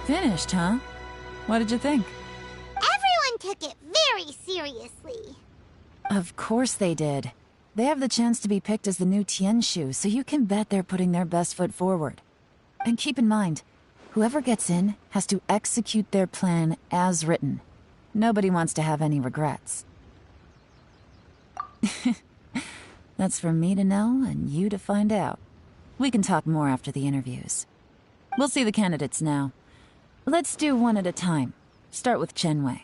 Finished, huh? What did you think? Everyone took it very seriously. Of course they did. They have the chance to be picked as the new Tianshu, so you can bet they're putting their best foot forward. And keep in mind, whoever gets in has to execute their plan as written. Nobody wants to have any regrets. That's for me to know and you to find out. We can talk more after the interviews. We'll see the candidates now. Let's do one at a time. Start with Chenwei.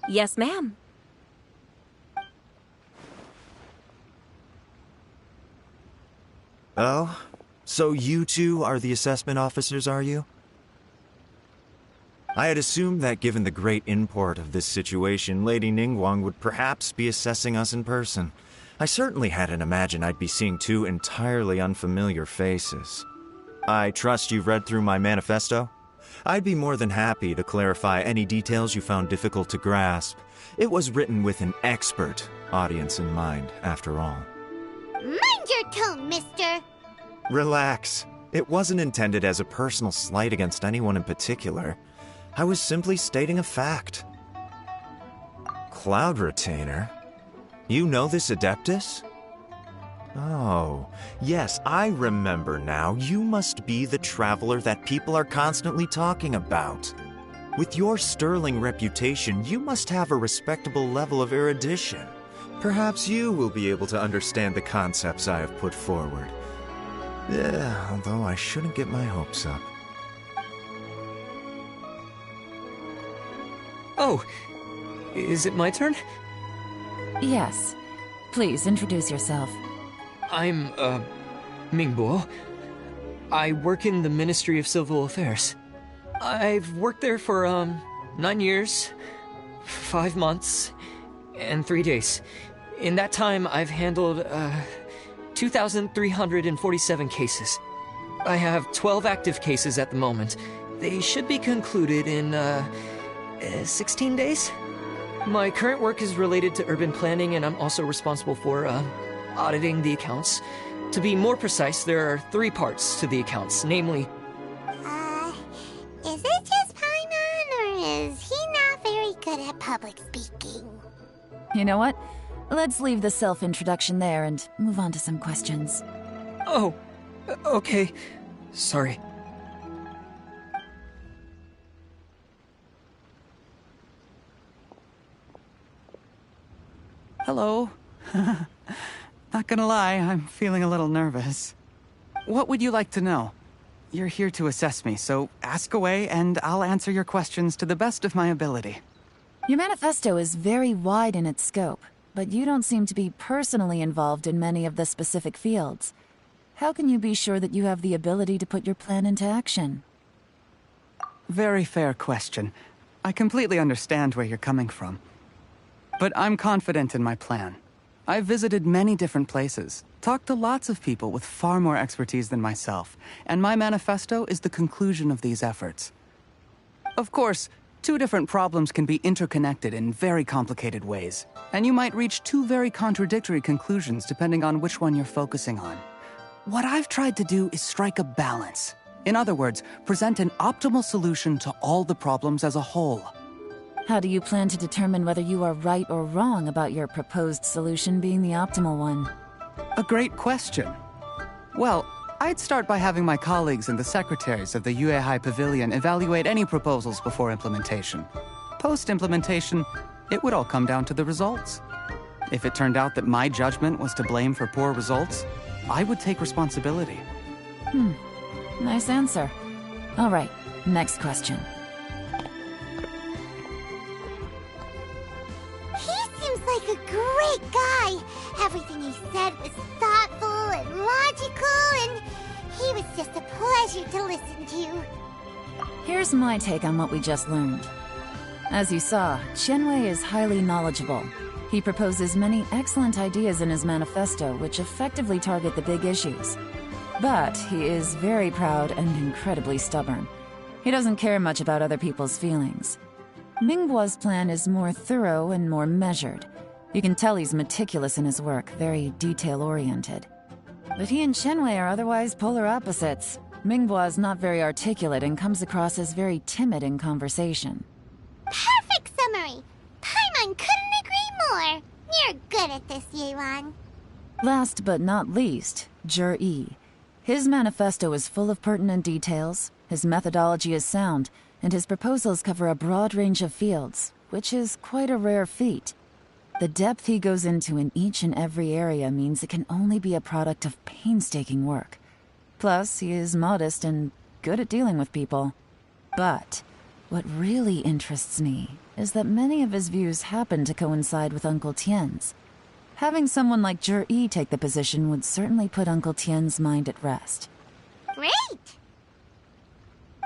Yes, ma'am. Oh? So you two are the assessment officers, are you? I had assumed that given the great import of this situation, Lady Ningguang would perhaps be assessing us in person. I certainly hadn't imagined I'd be seeing two entirely unfamiliar faces. I trust you've read through my manifesto? I'd be more than happy to clarify any details you found difficult to grasp. It was written with an expert audience in mind, after all. Mind your tone, mister. Relax. It wasn't intended as a personal slight against anyone in particular. I was simply stating a fact. Cloud Retainer? You know this Adeptus? Oh, yes, I remember now. You must be the traveler that people are constantly talking about. With your sterling reputation, you must have a respectable level of erudition. Perhaps you will be able to understand the concepts I have put forward. Yeah, although I shouldn't get my hopes up. Oh, is it my turn? Yes. Please, introduce yourself. I'm, Mingbo. I work in the Ministry of Civil Affairs. I've worked there for, 9 years, 5 months, and 3 days. In that time, I've handled, 2,347 cases. I have 12 active cases at the moment. They should be concluded in, 16 days? My current work is related to urban planning, and I'm also responsible for, auditing the accounts. To be more precise, there are 3 parts to the accounts, namely... Is it just Paimon, or is he not very good at public speaking? You know what? Let's leave the self-introduction there and move on to some questions. Oh, okay. Sorry. Hello. Not gonna lie, I'm feeling a little nervous. What would you like to know? You're here to assess me, so ask away and I'll answer your questions to the best of my ability. Your manifesto is very wide in its scope, but you don't seem to be personally involved in many of the specific fields. How can you be sure that you have the ability to put your plan into action? Very fair question. I completely understand where you're coming from. But I'm confident in my plan. I've visited many different places, talked to lots of people with far more expertise than myself, and my manifesto is the conclusion of these efforts. Of course, 2 different problems can be interconnected in very complicated ways, and you might reach 2 very contradictory conclusions depending on which one you're focusing on. What I've tried to do is strike a balance. In other words, present an optimal solution to all the problems as a whole. How do you plan to determine whether you are right or wrong about your proposed solution being the optimal one? A great question. Well, I'd start by having my colleagues and the secretaries of the Yuehai Pavilion evaluate any proposals before implementation. Post-implementation, it would all come down to the results. If it turned out that my judgment was to blame for poor results, I would take responsibility. Nice answer. All right, next question. He seems like a great guy. Everything he said was thoughtful and logical, and he was just a pleasure to listen to. Here's my take on what we just learned. As you saw, Qianwei is highly knowledgeable. He proposes many excellent ideas in his manifesto which effectively target the big issues. But he is very proud and incredibly stubborn. He doesn't care much about other people's feelings. Mingbo's plan is more thorough and more measured. You can tell he's meticulous in his work, very detail-oriented. But he and Qianwei are otherwise polar opposites. Mingbo is not very articulate and comes across as very timid in conversation. Perfect summary! Paimon couldn't agree more. You're good at this, Yelan. Last but not least, Zhi. His manifesto is full of pertinent details, his methodology is sound, and his proposals cover a broad range of fields, which is quite a rare feat. The depth he goes into in each and every area means it can only be a product of painstaking work. Plus, he is modest and good at dealing with people. But what really interests me is that many of his views happen to coincide with Uncle Tien's. Having someone like Zhi take the position would certainly put Uncle Tien's mind at rest. Great!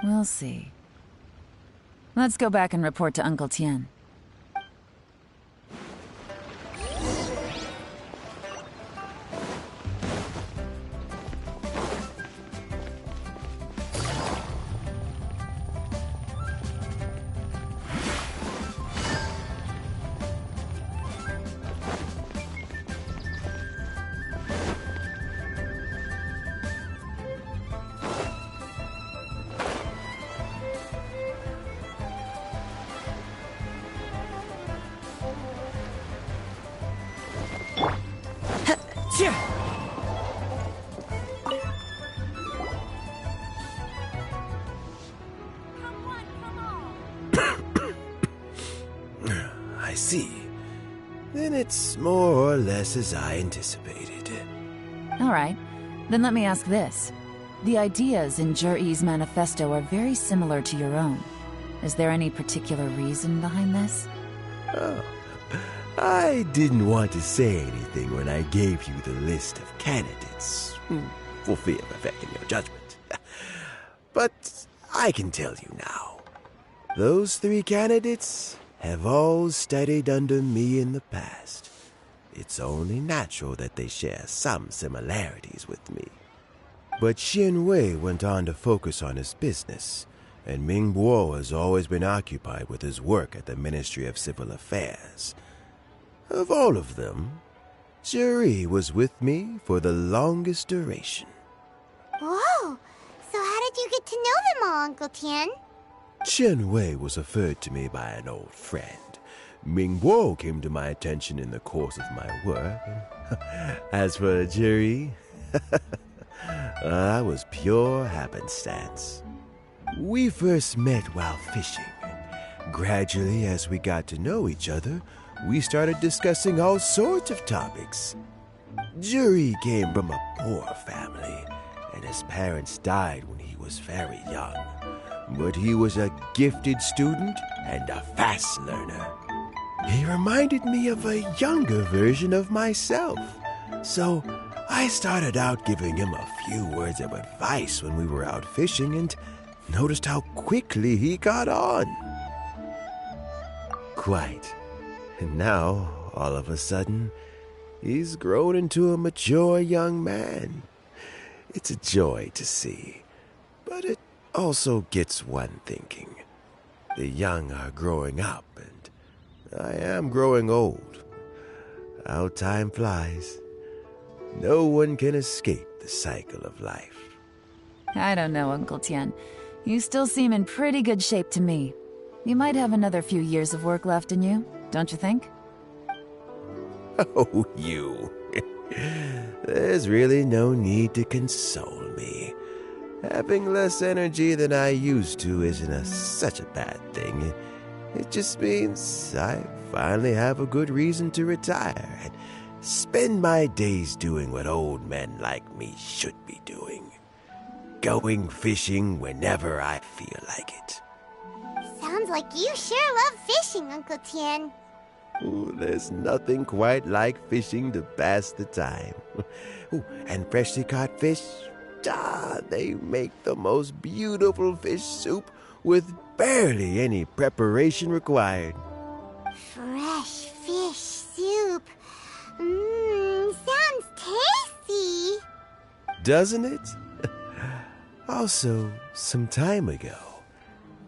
We'll see. Let's go back and report to Uncle Tien. I see. Then it's more or less as I anticipated. All right, then let me ask this. The ideas in Zhi's manifesto are very similar to your own. Is there any particular reason behind this? Oh, I didn't want to say anything when I gave you the list of candidates, for fear of affecting your judgment. But I can tell you now. Those 3 candidates have all studied under me in the past. It's only natural that they share some similarities with me. But Qianwei went on to focus on his business, and Mingbo has always been occupied with his work at the Ministry of Civil Affairs. Of all of them, Zhi was with me for the longest duration. Whoa! So how did you get to know them all, Uncle Tien? Qianwei was referred to me by an old friend. Mingbo came to my attention in the course of my work. As for Zhi, that was pure happenstance. We first met while fishing. Gradually, as we got to know each other, we started discussing all sorts of topics. Zhi came from a poor family, and his parents died when he was very young. But he was a gifted student and a fast learner. He reminded me of a younger version of myself. So I started out giving him a few words of advice when we were out fishing and noticed how quickly he got on. Quite. And now, all of a sudden, he's grown into a mature young man. It's a joy to see. But it also gets one thinking. The young are growing up, and I am growing old. How time flies. No one can escape the cycle of life. I don't know, Uncle Tien. You still seem in pretty good shape to me. You might have another few years of work left in you, don't you think? Oh, you. There's really no need to console me. Having less energy than I used to isn't such a bad thing. It just means I finally have a good reason to retire and spend my days doing what old men like me should be doing. going fishing whenever I feel like it. Sounds like you sure love fishing, Uncle Tien. Ooh, there's nothing quite like fishing to pass the time. Ooh, and freshly caught fish, they make the most beautiful fish soup with barely any preparation required. Fresh fish soup. Sounds tasty. Doesn't it? Also, some time ago,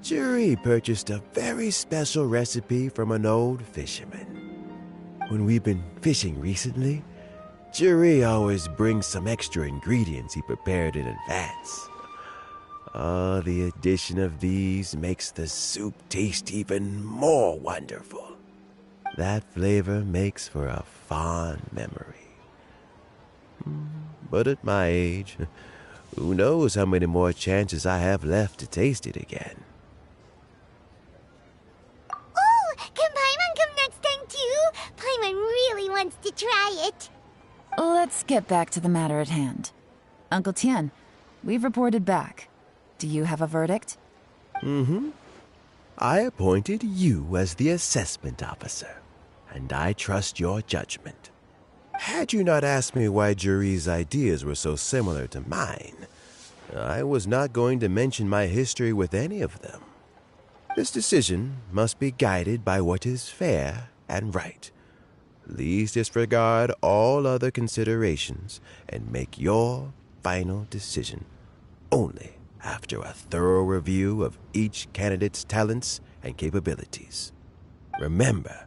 Jury purchased a very special recipe from an old fisherman. When we've been fishing recently, Jury always brings some extra ingredients he prepared in advance. The addition of these makes the soup taste even more wonderful. That flavor makes for a fond memory. But at my age, who knows how many more chances I have left to taste it again. Oh, can Paimon come next time too? Paimon really wants to try it. Let's get back to the matter at hand. Uncle Tien, we've reported back. Do you have a verdict? I appointed you as the assessment officer, and I trust your judgment. Had you not asked me why Jury's ideas were so similar to mine, I was not going to mention my history with any of them. This decision must be guided by what is fair and right. Please disregard all other considerations and make your final decision only after a thorough review of each candidate's talents and capabilities. Remember,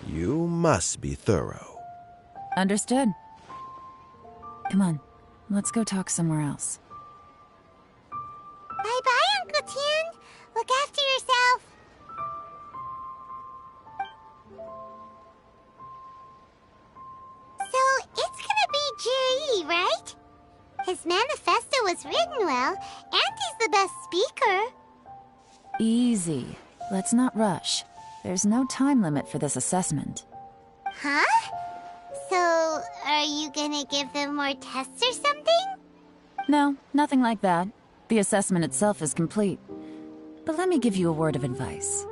you must be thorough. Understood. Come on, let's go talk somewhere else. Bye-bye, Uncle Tien. Look after yourself. So, it's gonna be Jiri, right? His manifesto was written well, and he's the best speaker. Easy. Let's not rush. There's no time limit for this assessment. Huh? So, are you gonna give them more tests or something? No, nothing like that. The assessment itself is complete. But let me give you a word of advice.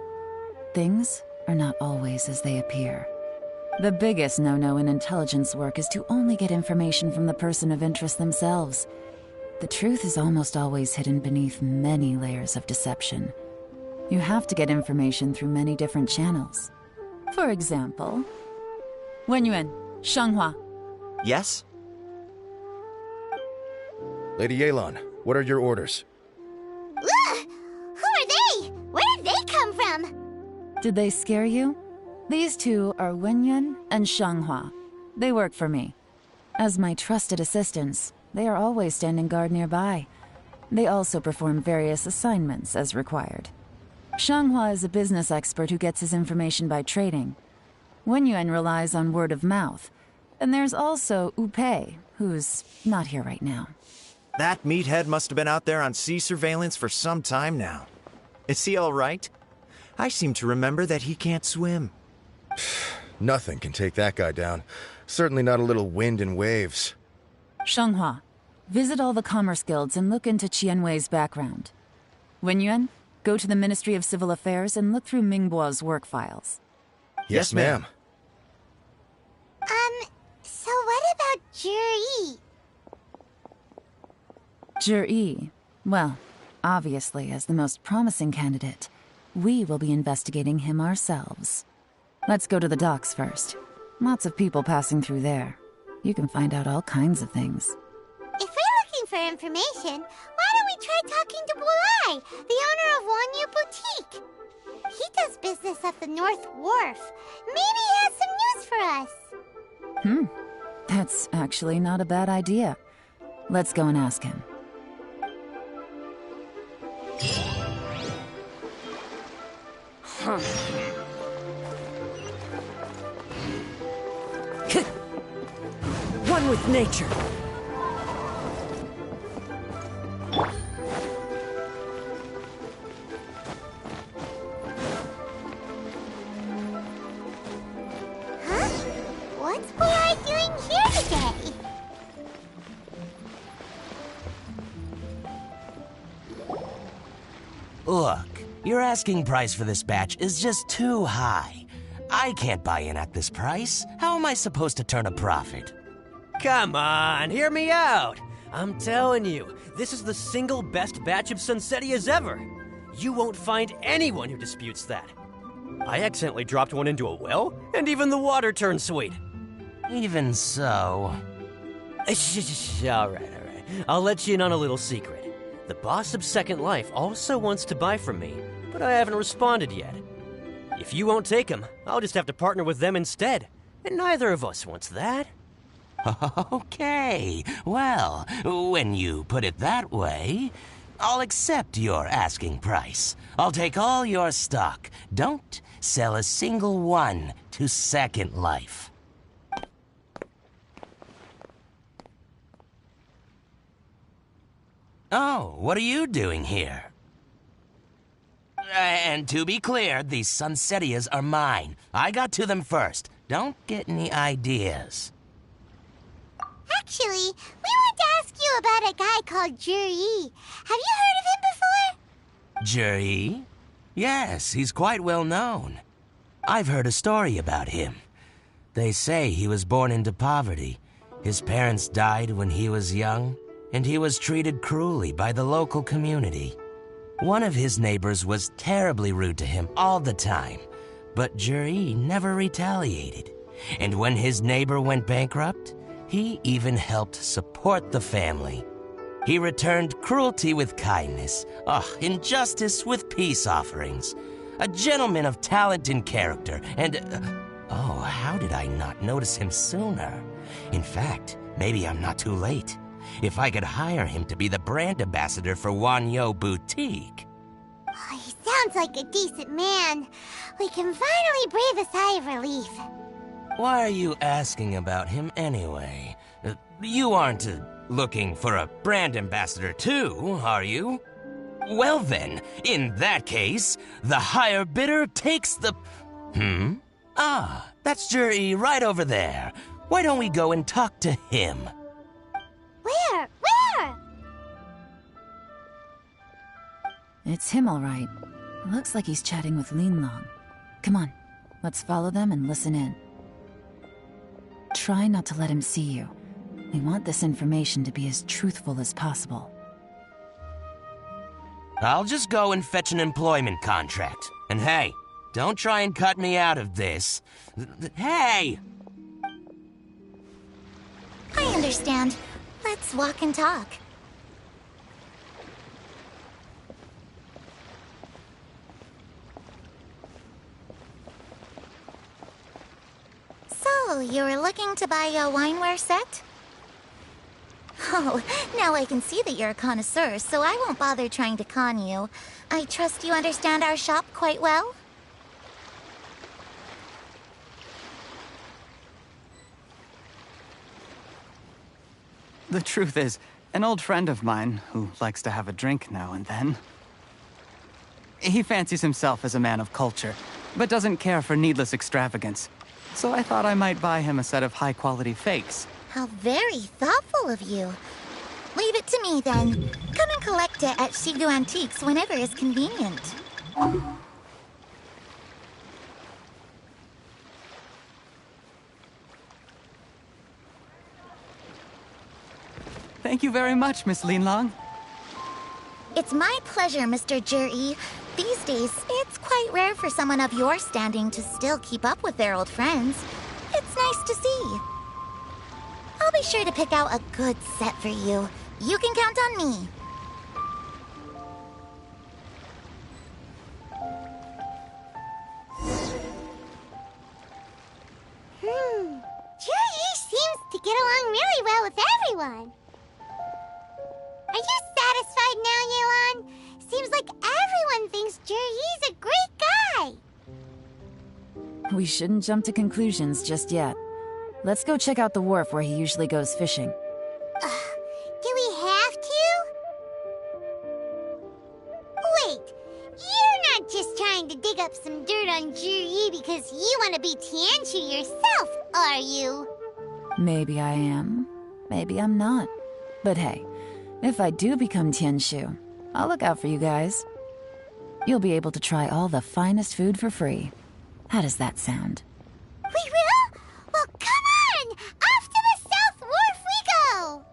Things are not always as they appear. The biggest no-no in intelligence work is to only get information from the person of interest themselves. The truth is almost always hidden beneath many layers of deception. You have to get information through many different channels. For example, Wenyuan, Shanghua. Yes? Lady Yelan, what are your orders? Ugh! Who are they? Where did they come from? Did they scare you? These two are Wenyuan and Shanghua. They work for me. As my trusted assistants, they are always standing guard nearby. They also perform various assignments as required. Shanghua is a business expert who gets his information by trading. Wenyuan relies on word of mouth. And there's also Upei, who's not here right now. That meathead must have been out there on sea surveillance for some time now. Is he all right? I seem to remember that he can't swim. Nothing can take that guy down. Certainly not a little wind and waves. Shanghua, visit all the commerce guilds and look into Qianwei's background. Wenyuan, go to the Ministry of Civil Affairs and look through Mingbo's work files. Yes, ma'am. So what about Jiri? Jiri, well, obviously as the most promising candidate, we will be investigating him ourselves. Let's go to the docks first. Lots of people passing through there. You can find out all kinds of things. If we're looking for information, why don't we try talking to Bulai, the owner of Wanyu Boutique? He does business at the North Wharf. Maybe he has some news for us. That's actually not a bad idea. Let's go and ask him. One with nature. Huh? What's Bulai doing here today? Look, your asking price for this batch is just too high. I can't buy in at this price. How am I supposed to turn a profit? Come on, hear me out. I'm telling you, this is the single best batch of Sunsettias ever. You won't find anyone who disputes that. I accidentally dropped one into a well, and even the water turned sweet. Even so... All right. I'll let you in on a little secret. The boss of Second Life also wants to buy from me, but I haven't responded yet. If you won't take him, I'll just have to partner with them instead, and neither of us wants that. Okay, well, when you put it that way, I'll accept your asking price. I'll take all your stock. Don't sell a single one to Second Life. Oh, what are you doing here? And to be clear, these Sunsettias are mine. I got to them first. Don't get any ideas. Actually, we want to ask you about a guy called Juri. Have you heard of him before? Juri? Yes, he's quite well known. I've heard a story about him. They say he was born into poverty. His parents died when he was young, and he was treated cruelly by the local community. One of his neighbors was terribly rude to him all the time, but Juri never retaliated. And when his neighbor went bankrupt, he even helped support the family. He returned cruelty with kindness, injustice with peace offerings. A gentleman of talent and character, and... how did I not notice him sooner? In fact, maybe I'm not too late. If I could hire him to be the brand ambassador for Wanyo Boutique. Oh, he sounds like a decent man. We can finally breathe a sigh of relief. Why are you asking about him anyway? You aren't looking for a brand ambassador too, are you? Well then, in that case, the higher bidder takes the... that's Juri right over there. Why don't we go and talk to him? Where? It's him, all right. Looks like he's chatting with Yelan. Come on, let's follow them and listen in. Try not to let him see you. We want this information to be as truthful as possible. I'll just go and fetch an employment contract. And hey, don't try and cut me out of this. Hey! I understand. Let's walk and talk. So, you were looking to buy a wineware set? Oh, now I can see that you're a connoisseur, so I won't bother trying to con you. I trust you understand our shop quite well? The truth is, an old friend of mine, who likes to have a drink now and then, he fancies himself as a man of culture, but doesn't care for needless extravagance. So I thought I might buy him a set of high-quality fakes. How very thoughtful of you. Leave it to me, then. Come and collect it at Shigu Antiques whenever is convenient. Thank you very much, Miss Yelan. It's my pleasure, Mr. Juri. These days, it's quite rare for someone of your standing to still keep up with their old friends. It's nice to see. I'll be sure to pick out a good set for you. You can count on me. Juri seems to get along really well with everyone. Are you satisfied now, Yelan? Seems like everyone thinks Juri's a great guy. We shouldn't jump to conclusions just yet. Let's go check out the wharf where he usually goes fishing. Do we have to? Wait, you're not just trying to dig up some dirt on Juri because you want to be Tianshu yourself, are you? Maybe I am. Maybe I'm not. But hey, if I do become Tianshu, I'll look out for you guys. You'll be able to try all the finest food for free. How does that sound? We will? Well, come on! Off to the South Wharf we go!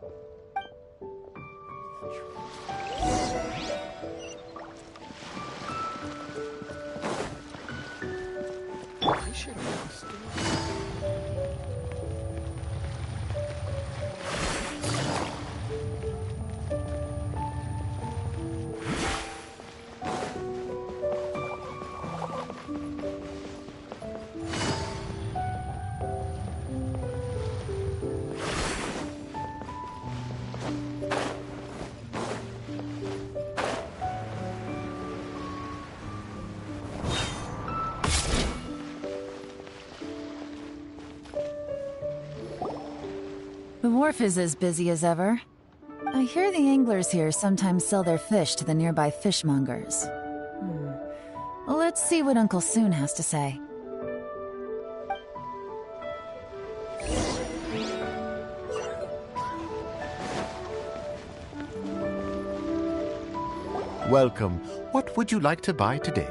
The wharf is as busy as ever. I hear the anglers here sometimes sell their fish to the nearby fishmongers. Let's see what Uncle Soon has to say. Welcome. What would you like to buy today?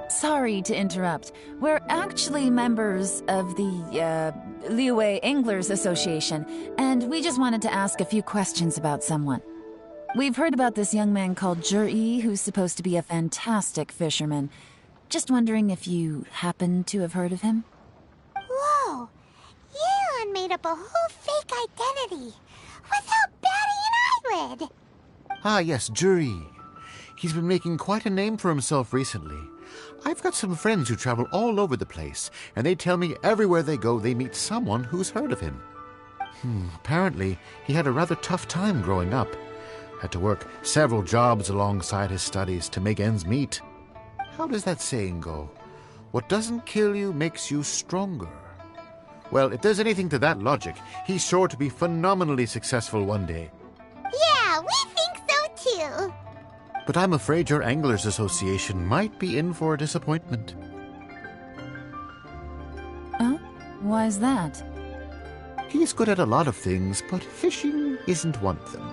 Sorry to interrupt. We're actually members of the, Liue Anglers Association, and we just wanted to ask a few questions about someone. We've heard about this young man called Jur-E, who's supposed to be a fantastic fisherman. Just wondering if you happen to have heard of him? Whoa! Yelan made up a whole fake identity without batting an eyelid! Ah, yes, Jur-E. He's been making quite a name for himself recently. I've got some friends who travel all over the place, and they tell me everywhere they go they meet someone who's heard of him. Apparently, he had a rather tough time growing up. Had to work several jobs alongside his studies to make ends meet. How does that saying go? What doesn't kill you makes you stronger. Well, if there's anything to that logic, he's sure to be phenomenally successful one day. Yeah, we think so too! But I'm afraid your Anglers Association might be in for a disappointment. Oh? Why's that? He's good at a lot of things, but fishing isn't one of them.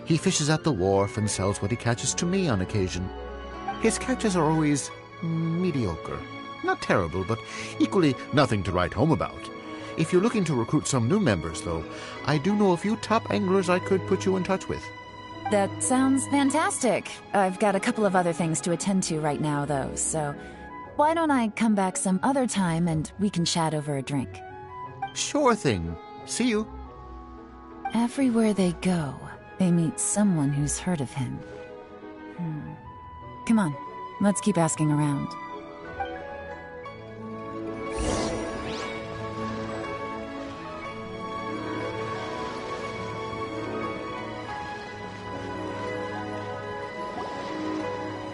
He fishes at the wharf and sells what he catches to me on occasion. His catches are always mediocre. Not terrible, but equally nothing to write home about. If you're looking to recruit some new members, though, I do know a few top anglers I could put you in touch with. That sounds fantastic. I've got a couple of other things to attend to right now, though, so why don't I come back some other time and we can chat over a drink? Sure thing. See you. Everywhere they go, they meet someone who's heard of him. Come on, let's keep asking around.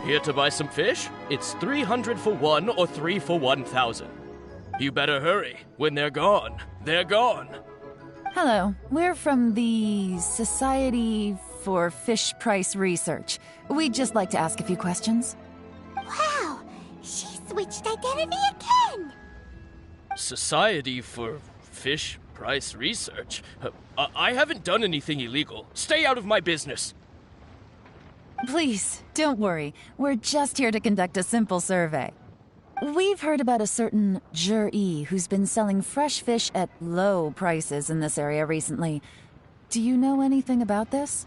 Here to buy some fish? It's 300 for one or 3 for 1,000. You better hurry. When they're gone, they're gone. Hello, we're from the Society for Fish Price Research. We'd just like to ask a few questions. Wow! She switched identity again! Society for Fish Price Research? I haven't done anything illegal. Stay out of my business. Please, don't worry. We're just here to conduct a simple survey. We've heard about a certain Jur-E who's been selling fresh fish at low prices in this area recently. Do you know anything about this?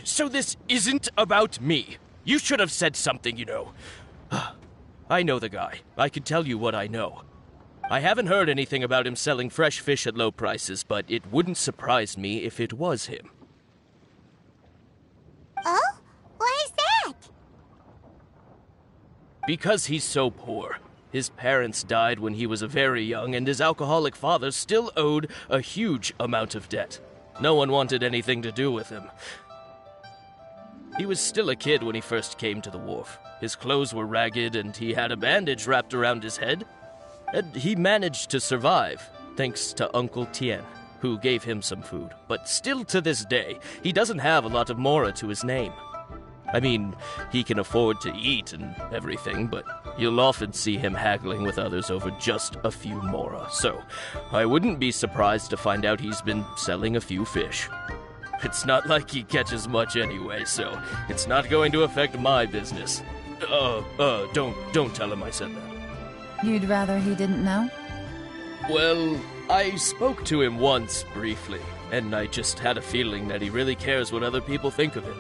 So this isn't about me. You should have said something, you know. I know the guy. I can tell you what I know. I haven't heard anything about him selling fresh fish at low prices, but it wouldn't surprise me if it was him. Oh? Why is that? Because he's so poor. His parents died when he was very young, and his alcoholic father still owed a huge amount of debt. No one wanted anything to do with him. He was still a kid when he first came to the wharf. His clothes were ragged, and he had a bandage wrapped around his head. And he managed to survive, thanks to Uncle Tien, who gave him some food. But still to this day, he doesn't have a lot of mora to his name. I mean, he can afford to eat and everything, but you'll often see him haggling with others over just a few mora. So, I wouldn't be surprised to find out he's been selling a few fish. It's not like he catches much anyway, so it's not going to affect my business. Don't tell him I said that. You'd rather he didn't know? Well, I spoke to him once, briefly, and I just had a feeling that he really cares what other people think of him.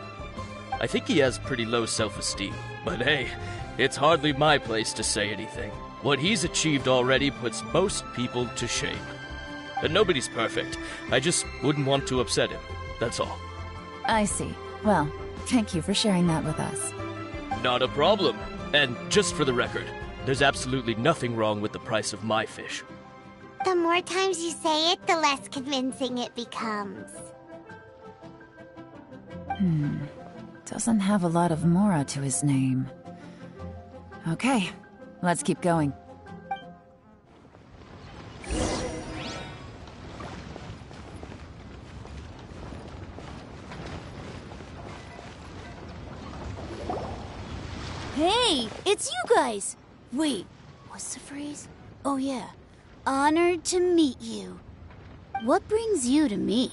I think he has pretty low self-esteem, but hey, it's hardly my place to say anything. What he's achieved already puts most people to shame. And nobody's perfect. I just wouldn't want to upset him, that's all. I see. Well, thank you for sharing that with us. Not a problem. And just for the record, there's absolutely nothing wrong with the price of my fish. The more times you say it, the less convincing it becomes. Doesn't have a lot of mora to his name. Okay, let's keep going. Hey, it's you guys! Wait, what's the phrase? Oh yeah, honored to meet you. What brings you to me?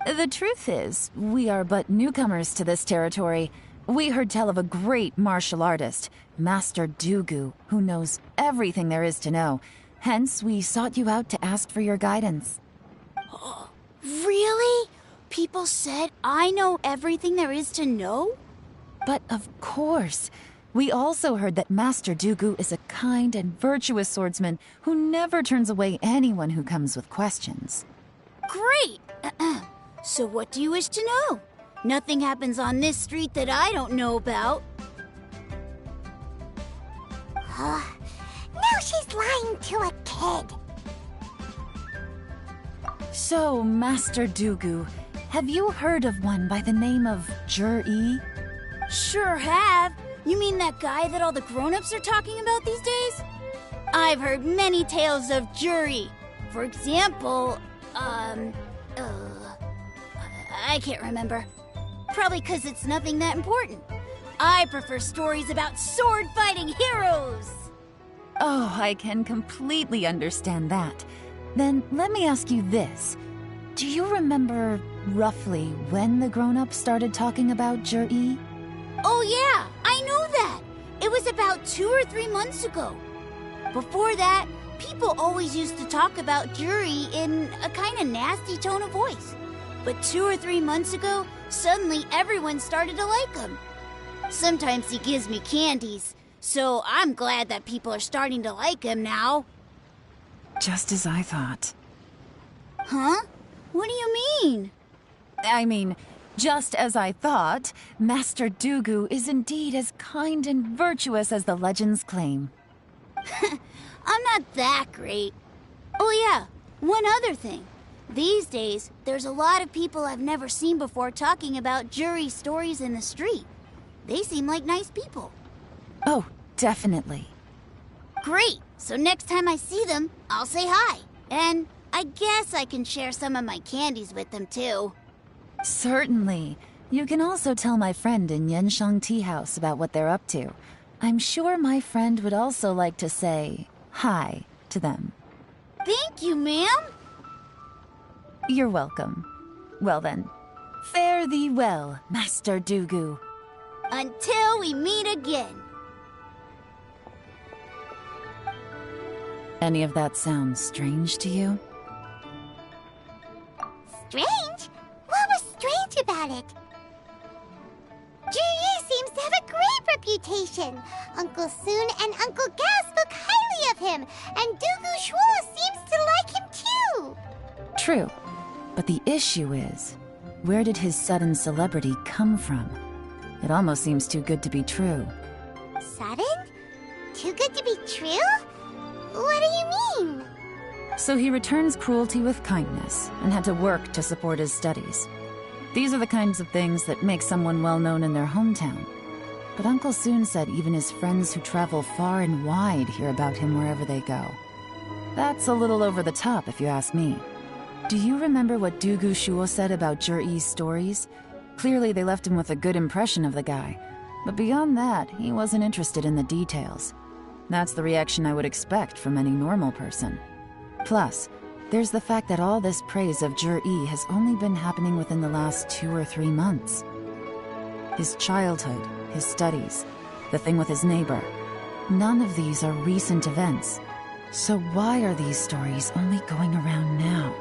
The truth is, we are but newcomers to this territory. We heard tell of a great martial artist, Master Dugu, who knows everything there is to know. Hence, we sought you out to ask for your guidance. Really? People said I know everything there is to know? But of course, we also heard that Master Dugu is a kind and virtuous swordsman who never turns away anyone who comes with questions. Great! So what do you wish to know? Nothing happens on this street that I don't know about. Now she's lying to a kid. So, Master Dugu, have you heard of one by the name of Jur-E? Sure have. You mean that guy that all the grown-ups are talking about these days? I've heard many tales of Juri. For example, I can't remember. Probably because it's nothing that important. I prefer stories about sword-fighting heroes. Oh, I can completely understand that. Then let me ask you this. Do you remember roughly when the grown-ups started talking about Jur-E? Oh yeah, I know that. It was about 2 or 3 months ago. Before that, people always used to talk about Juri in a kind of nasty tone of voice. But 2 or 3 months ago, suddenly everyone started to like him. Sometimes he gives me candies, so I'm glad that people are starting to like him now. Just as I thought. Huh? What do you mean? I mean, just as I thought, Master Dugu is indeed as kind and virtuous as the legends claim. I'm not that great. Oh yeah, one other thing. These days, there's a lot of people I've never seen before talking about jury stories in the street. They seem like nice people. Oh, definitely. Great! So next time I see them, I'll say hi. And I guess I can share some of my candies with them too. Certainly. You can also tell my friend in Yenshang Tea House about what they're up to. I'm sure my friend would also like to say hi to them. Thank you, ma'am. You're welcome. Well then, fare thee well, Master Dugu. Until we meet again. Any of that sound strange to you? Strange? What was strange about it? Juri seems to have a great reputation. Uncle Soon and Uncle Gas spoke highly of him, and Dugu Shuo seems to like him too. True. But the issue is, where did his sudden celebrity come from? It almost seems too good to be true. Sudden? Too good to be true? What do you mean? So he returns cruelty with kindness and had to work to support his studies. These are the kinds of things that make someone well known in their hometown. But Uncle Soon said even his friends who travel far and wide hear about him wherever they go. That's a little over the top, if you ask me. Do you remember what Dugu Shuo said about Jur-E's stories? Clearly they left him with a good impression of the guy. But beyond that, he wasn't interested in the details. That's the reaction I would expect from any normal person. Plus, There's the fact that all this praise of Jur-E has only been happening within the last 2 or 3 months. His childhood, his studies, the thing with his neighbor. None of these are recent events. So why are these stories only going around now?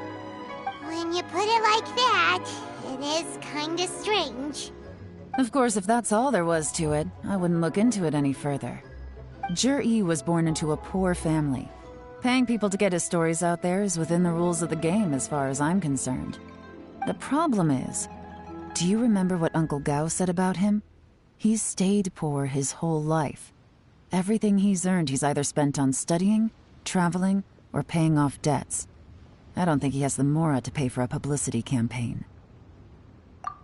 When you put it like that, it is kinda strange. Of course, if that's all there was to it, I wouldn't look into it any further. Jur-E was born into a poor family. Paying people to get his stories out there is within the rules of the game as far as I'm concerned. The problem is, do you remember what Uncle Gao said about him? He's stayed poor his whole life. Everything he's earned he's either spent on studying, traveling, or paying off debts. I don't think he has the mora to pay for a publicity campaign.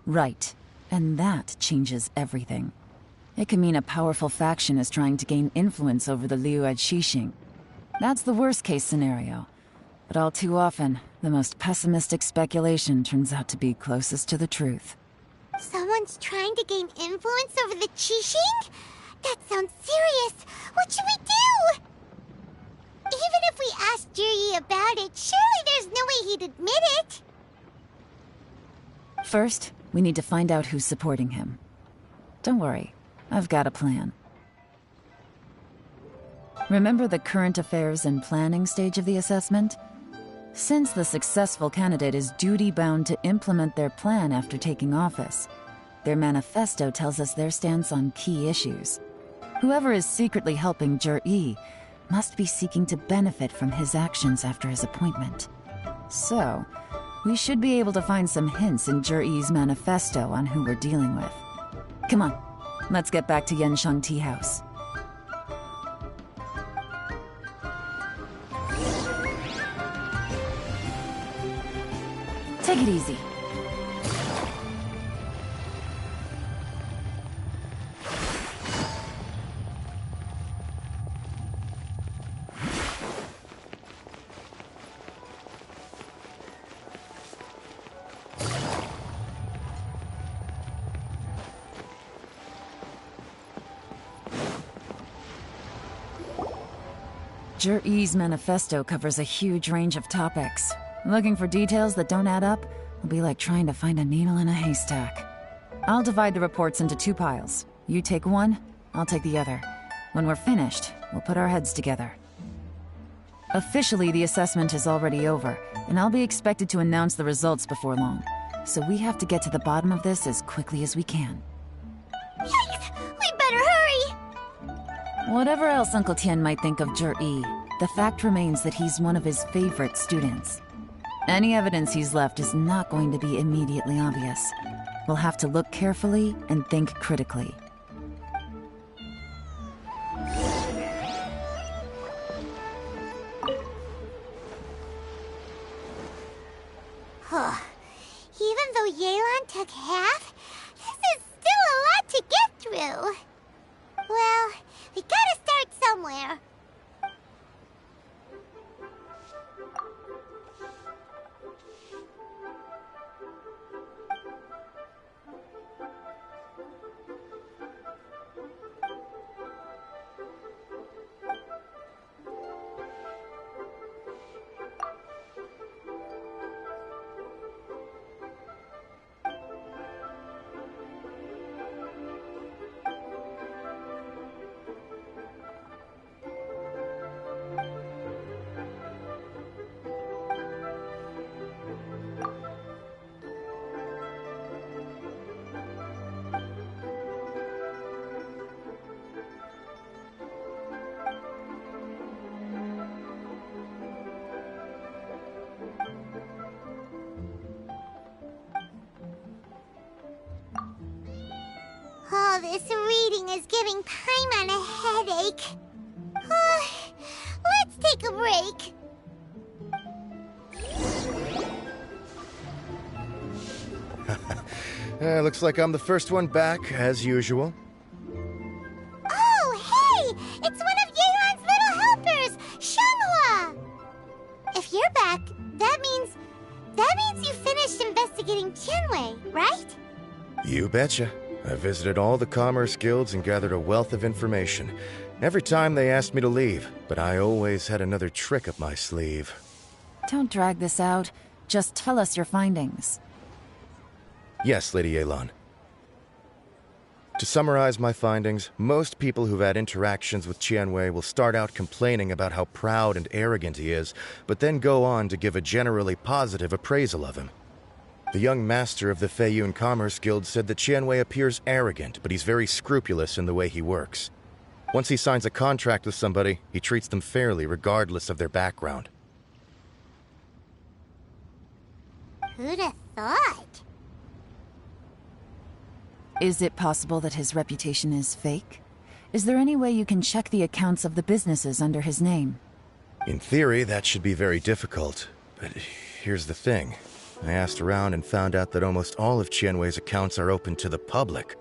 Right. And that changes everything. It can mean a powerful faction is trying to gain influence over the Liu at Xixing. That's the worst-case scenario. But all too often, the most pessimistic speculation turns out to be closest to the truth. Someone's trying to gain influence over the Qixing? That sounds serious. What should we do? Even if we asked Juri about it, surely there's no way he'd admit it. First, we need to find out who's supporting him. Don't worry, I've got a plan. Remember the current affairs and planning stage of the assessment? Since the successful candidate is duty-bound to implement their plan after taking office, their manifesto tells us their stance on key issues. Whoever is secretly helping Jur-E must be seeking to benefit from his actions after his appointment. So, we should be able to find some hints in Jur-E's manifesto on who we're dealing with. Come on, let's get back to Yansheng Tea House. Take it easy. Jur-E's manifesto covers a huge range of topics. Looking for details that don't add up will be like trying to find a needle in a haystack. I'll divide the reports into 2 piles. You take one, I'll take the other. When we're finished, we'll put our heads together. Officially, the assessment is already over, and I'll be expected to announce the results before long. So we have to get to the bottom of this as quickly as we can. Yikes! We better hurry! Whatever else Uncle Tian might think of Jur-E, the fact remains that he's one of his favorite students. Any evidence he's left is not going to be immediately obvious. We'll have to look carefully and think critically. Even though Yelan took half, this is still a lot to get through. Well, we gotta start somewhere. Oh, this reading is giving Paimon a headache. Let's take a break. Looks like I'm the first one back, as usual. Oh, hey! It's one of Yelan's little helpers, Shanghua! If you're back, that means you finished investigating Tianwei, right? You betcha. I visited all the commerce guilds and gathered a wealth of information. Every time they asked me to leave, but I always had another trick up my sleeve. Don't drag this out. Just tell us your findings. Yes, Lady Yelan. To summarize my findings, most people who've had interactions with Qianwei will start out complaining about how proud and arrogant he is, but then go on to give a generally positive appraisal of him. The young master of the Feiyun Commerce Guild said that Qianwei appears arrogant, but he's very scrupulous in the way he works. Once he signs a contract with somebody, he treats them fairly regardless of their background. Who'd have thought? Is it possible that his reputation is fake? Is there any way you can check the accounts of the businesses under his name? In theory, that should be very difficult. But here's the thing. I asked around and found out that almost all of Qianwei's accounts are open to the public.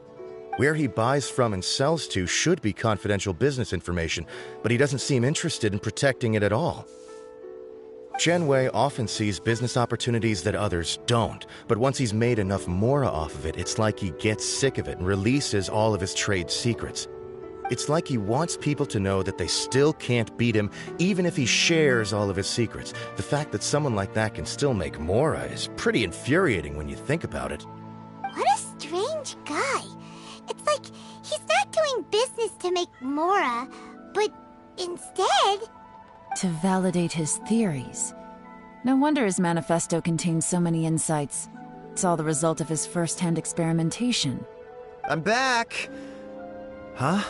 Where he buys from and sells to should be confidential business information, but he doesn't seem interested in protecting it at all. Qianwei often sees business opportunities that others don't, but once he's made enough mora off of it, it's like he gets sick of it and releases all of his trade secrets. It's like he wants people to know that they still can't beat him, even if he shares all of his secrets. The fact that someone like that can still make mora is pretty infuriating when you think about it. What a strange guy. It's like he's not doing business to make mora, but instead... to validate his theories. No wonder his manifesto contains so many insights. It's all the result of his first-hand experimentation. I'm back! Huh?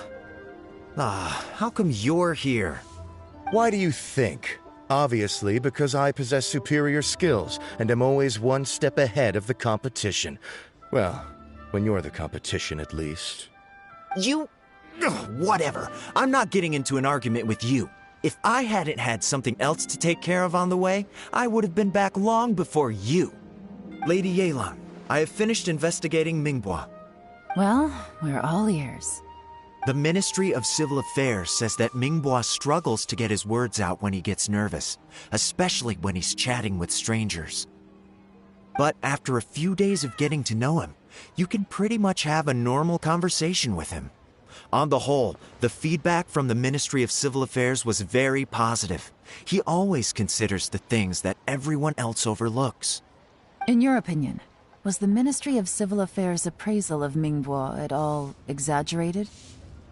How come you're here? Why do you think? Obviously, because I possess superior skills and am always one step ahead of the competition. Well, when you're the competition, at least. You... whatever. I'm not getting into an argument with you. If I hadn't had something else to take care of on the way, I would have been back long before you. Lady Yelan, I have finished investigating Minghua. Well, we're all ears. The Ministry of Civil Affairs says that Minghua struggles to get his words out when he gets nervous, especially when he's chatting with strangers. But after a few days of getting to know him, you can pretty much have a normal conversation with him. On the whole, the feedback from the Ministry of Civil Affairs was very positive. He always considers the things that everyone else overlooks. In your opinion, was the Ministry of Civil Affairs' appraisal of Minghua at all exaggerated?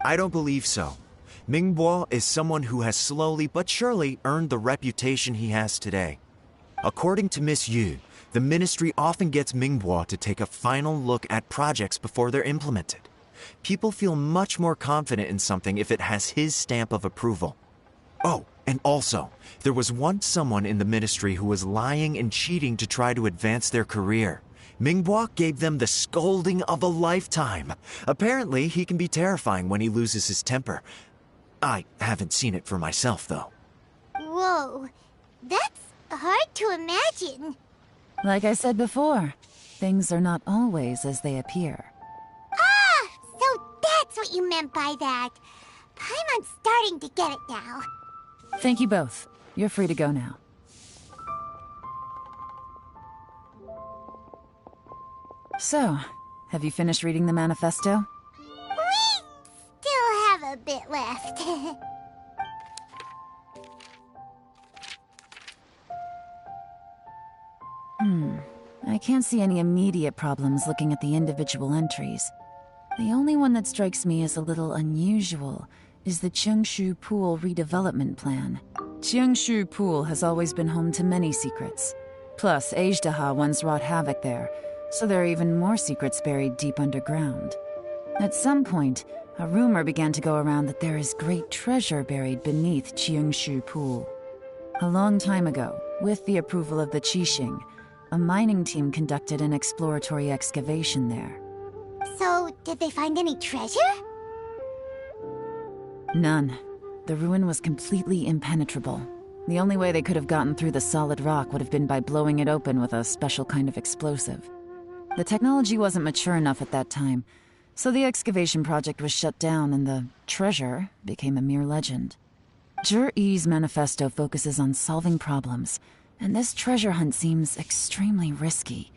I don't believe so. Minghua is someone who has slowly but surely earned the reputation he has today. According to Miss Yu, the Ministry often gets Minghua to take a final look at projects before they're implemented. People feel much more confident in something if it has his stamp of approval. Oh, and also, there was once someone in the Ministry who was lying and cheating to try to advance their career. Minghua gave them the scolding of a lifetime. Apparently, he can be terrifying when he loses his temper. I haven't seen it for myself, though. Whoa, that's hard to imagine. Like I said before, things are not always as they appear. So that's what you meant by that. I'm starting to get it now. Thank you both. You're free to go now. So, have you finished reading the manifesto? We still have a bit left. I can't see any immediate problems looking at the individual entries. The only one that strikes me as a little unusual is the Chengshu Pool redevelopment plan. Chengshu Pool has always been home to many secrets. Plus, Ajdaha once wrought havoc there, so there are even more secrets buried deep underground. At some point, a rumor began to go around that there is great treasure buried beneath Chengshu Pool. A long time ago, with the approval of the Qixing, a mining team conducted an exploratory excavation there. So, did they find any treasure? None. The ruin was completely impenetrable. The only way they could have gotten through the solid rock would have been by blowing it open with a special kind of explosive. The technology wasn't mature enough at that time, so the excavation project was shut down and the treasure became a mere legend. Zhi Yi's manifesto focuses on solving problems, and this treasure hunt seems extremely risky.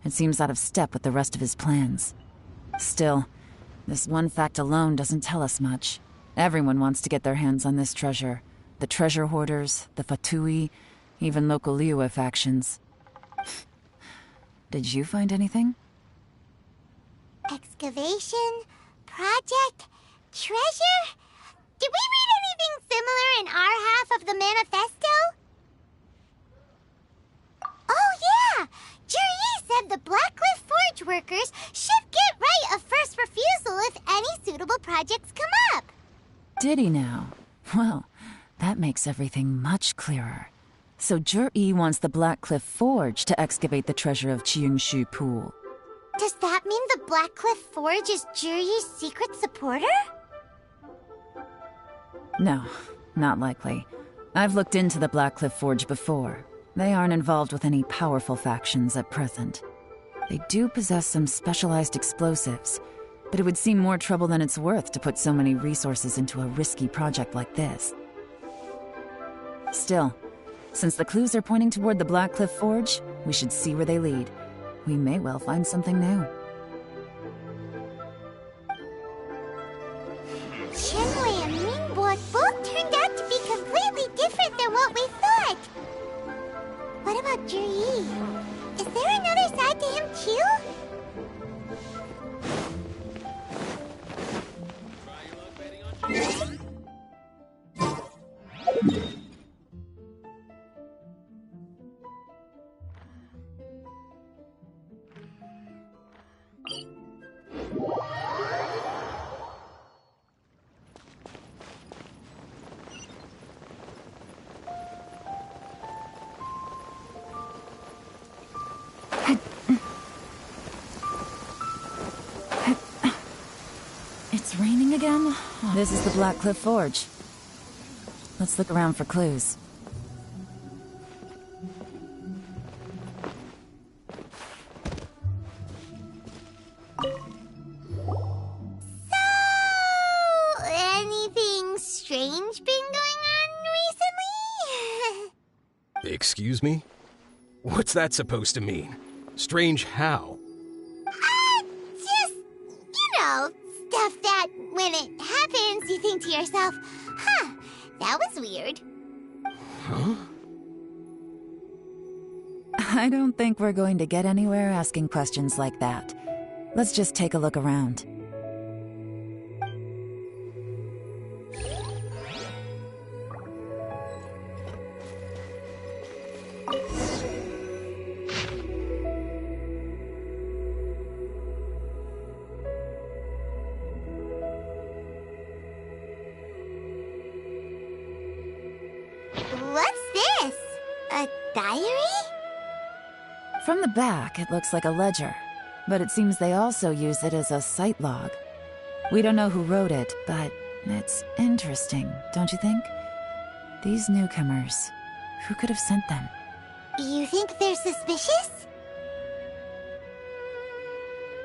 It seems out of step with the rest of his plans. Still, this one fact alone doesn't tell us much. Everyone wants to get their hands on this treasure. The treasure hoarders, the Fatui, even local Liyue factions. Did you find anything? Excavation, project, treasure? Did we read anything similar in our half of the manifesto? Oh yeah! Juri said the Blackcliff Forge workers should get right of first refusal if any suitable projects come up. Did he now? Well, that makes everything much clearer. So Juri wants the Blackcliff Forge to excavate the treasure of Qingshu Pool. Does that mean the Blackcliff Forge is Juri's secret supporter? No, not likely. I've looked into the Blackcliff Forge before. They aren't involved with any powerful factions at present. They do possess some specialized explosives, but it would seem more trouble than it's worth to put so many resources into a risky project like this. Still, since the clues are pointing toward the Blackcliff Forge, we should see where they lead. We may well find something new. Qianwei and Mingbo both turned out to be completely different than what we thought. What about Juri? Is there another side to him too? It's raining again? This is the Blackcliff Forge. Let's look around for clues. Anything strange been going on recently? Excuse me? What's that supposed to mean? Strange how? Just, stuff that when it happens, you think to yourself, huh, that was weird. Huh? I don't think we're going to get anywhere asking questions like that. Let's just take a look around. What's this? A diary? From the back, it looks like a ledger, but it seems they also use it as a site log. We don't know who wrote it, but it's interesting, don't you think? These newcomers, who could have sent them? You think they're suspicious?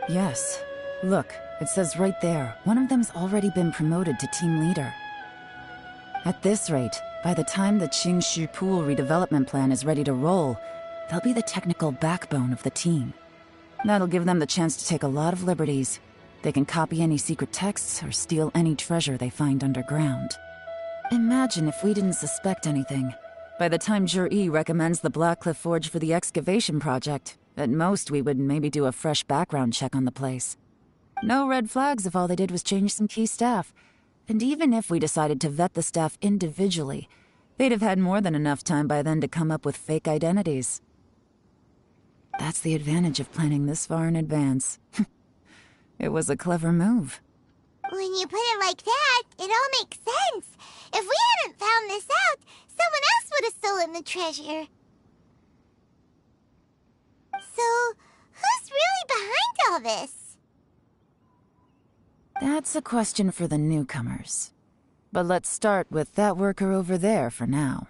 Yes. Look, it says right there, one of them's already been promoted to team leader. At this rate, by the time the Qingshu Pool redevelopment plan is ready to roll, they'll be the technical backbone of the team. That'll give them the chance to take a lot of liberties. They can copy any secret texts or steal any treasure they find underground. Imagine if we didn't suspect anything. By the time Juri recommends the Blackcliff Forge for the excavation project, at most we would maybe do a fresh background check on the place. No red flags if all they did was change some key staff. And even if we decided to vet the staff individually, they'd have had more than enough time by then to come up with fake identities. That's the advantage of planning this far in advance. It was a clever move. When you put it like that, it all makes sense. If we hadn't found this out, someone else would have stolen the treasure. So, who's really behind all this? That's a question for the newcomers. But let's start with that worker over there for now.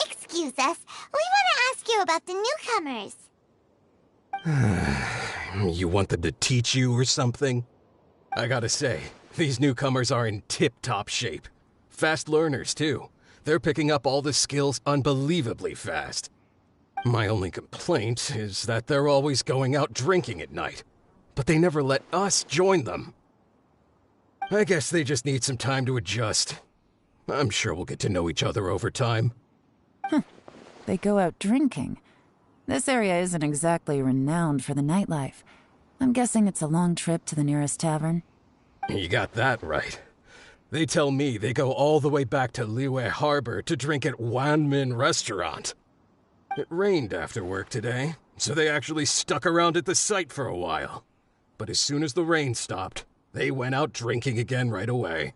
Excuse us. We want to ask you about the newcomers. You want them to teach you or something? I gotta say, these newcomers are in tip-top shape. Fast learners, too. They're picking up all the skills unbelievably fast. My only complaint is that they're always going out drinking at night. but they never let us join them. I guess they just need some time to adjust. I'm sure we'll get to know each other over time. They go out drinking. This area isn't exactly renowned for the nightlife. I'm guessing it's a long trip to the nearest tavern. You got that right. They tell me they go all the way back to Liyue Harbor to drink at Wanmin Restaurant. It rained after work today, so they actually stuck around at the site for a while. But as soon as the rain stopped, they went out drinking again right away.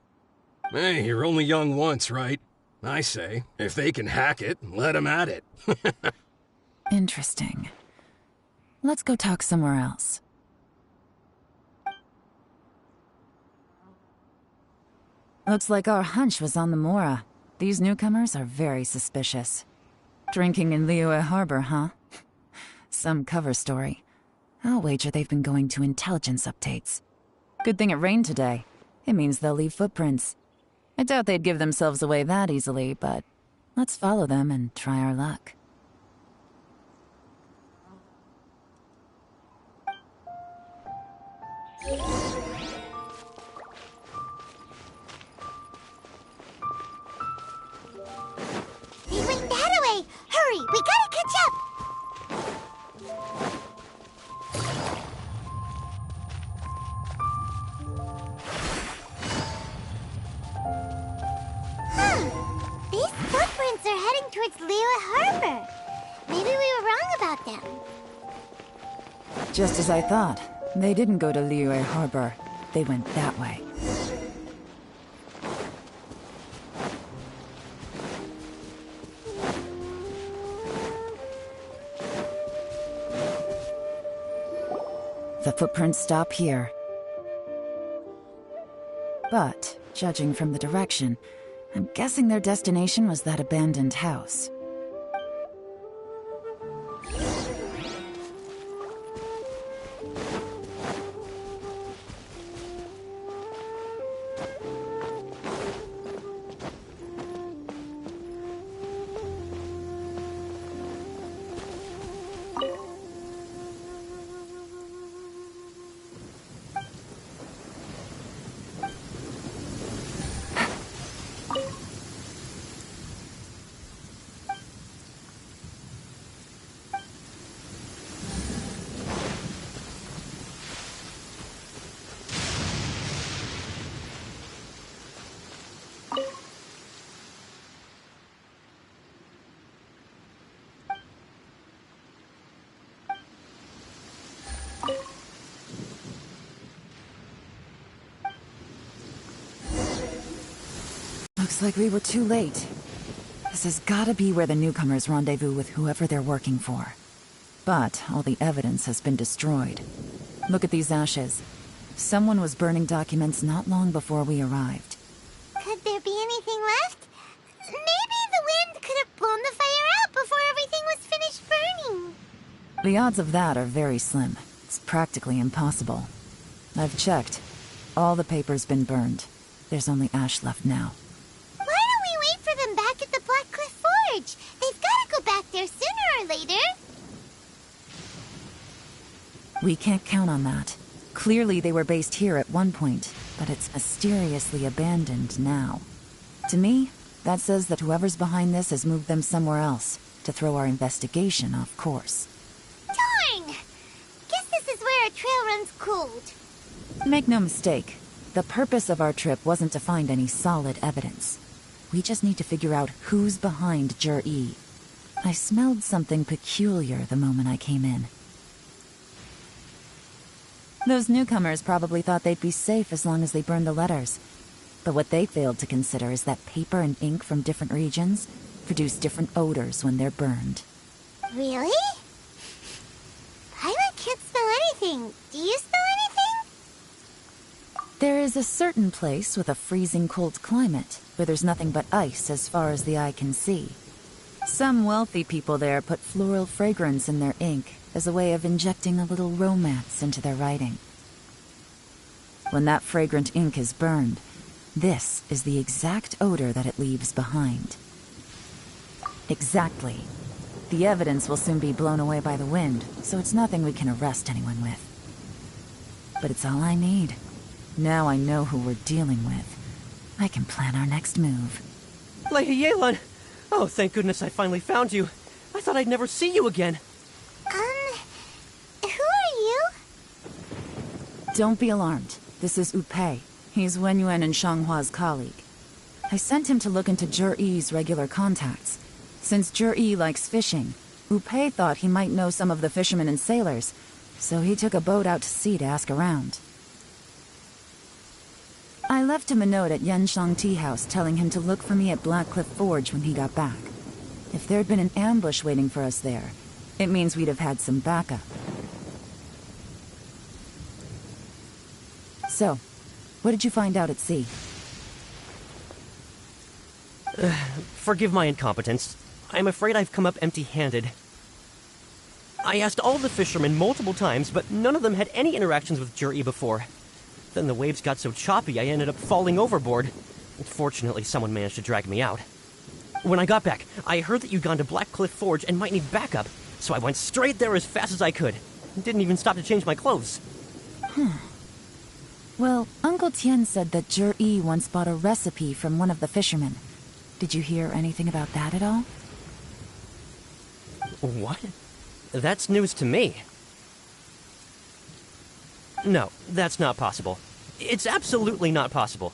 Hey, you're only young once, right? I say, if they can hack it, let 'em at it. Interesting. Let's go talk somewhere else. Looks like our hunch was on the Mora. These newcomers are very suspicious. Drinking in Liyue Harbor, huh? Some cover story. I'll wager they've been going to intelligence updates. Good thing it rained today. It means they'll leave footprints. I doubt they'd give themselves away that easily, but let's follow them and try our luck. They went that way! Hurry, we gotta catch up! These footprints are heading towards Liyue Harbor. Maybe we were wrong about them. Just as I thought. They didn't go to Liyue Harbor. They went that way. The footprints stop here. But, judging from the direction, I'm guessing their destination was that abandoned house. Looks like we were too late. This has gotta be where the newcomers rendezvous with whoever they're working for. But all the evidence has been destroyed. Look at these ashes. Someone was burning documents not long before we arrived. Could there be anything left? Maybe the wind could have blown the fire out before everything was finished burning. The odds of that are very slim. It's practically impossible. I've checked. All the paper's been burned. There's only ash left now. Why don't we wait for them back at the Black Cliff Forge? They've got to go back there sooner or later. We can't count on that. Clearly they were based here at one point, but it's mysteriously abandoned now. To me, that says that whoever's behind this has moved them somewhere else, to throw our investigation off course. Darn! Guess this is where our trail runs cold. Make no mistake, the purpose of our trip wasn't to find any solid evidence. We just need to figure out who's behind Jur-E. I smelled something peculiar the moment I came in. Those newcomers probably thought they'd be safe as long as they burned the letters. But what they failed to consider is that paper and ink from different regions produce different odors when they're burned. Really? Pilot can't smell anything. Do you smell anything? There is a certain place with a freezing cold climate where there's nothing but ice as far as the eye can see. Some wealthy people there put floral fragrance in their ink as a way of injecting a little romance into their writing. When that fragrant ink is burned, this is the exact odor that it leaves behind. Exactly. The evidence will soon be blown away by the wind, so it's nothing we can arrest anyone with. but it's all I need. Now I know who we're dealing with. I can plan our next move. Lady Yelan! Oh, thank goodness I finally found you. I thought I'd never see you again. Who are you? Don't be alarmed. This is Upei. He's Wen Yuan and Shanghua's colleague. I sent him to look into Zhi-Yi's regular contacts. Since Zhi-Yi likes fishing, Upei thought he might know some of the fishermen and sailors, so he took a boat out to sea to ask around. I left him a note at Yanshang Tea House telling him to look for me at Blackcliff Forge when he got back. If there'd been an ambush waiting for us there, it means we'd have had some backup. So, what did you find out at sea? Forgive my incompetence. I'm afraid I've come up empty-handed. I asked all the fishermen multiple times, but none of them had any interactions with Zhi-Yi before. Then the waves got so choppy I ended up falling overboard. Fortunately, someone managed to drag me out. When I got back, I heard that you'd gone to Blackcliff Forge and might need backup, so I went straight there as fast as I could. Didn't even stop to change my clothes. Well, Uncle Tian said that Zhi-Yi once bought a recipe from one of the fishermen. Did you hear anything about that at all? What? That's news to me. No, that's not possible. It's absolutely not possible.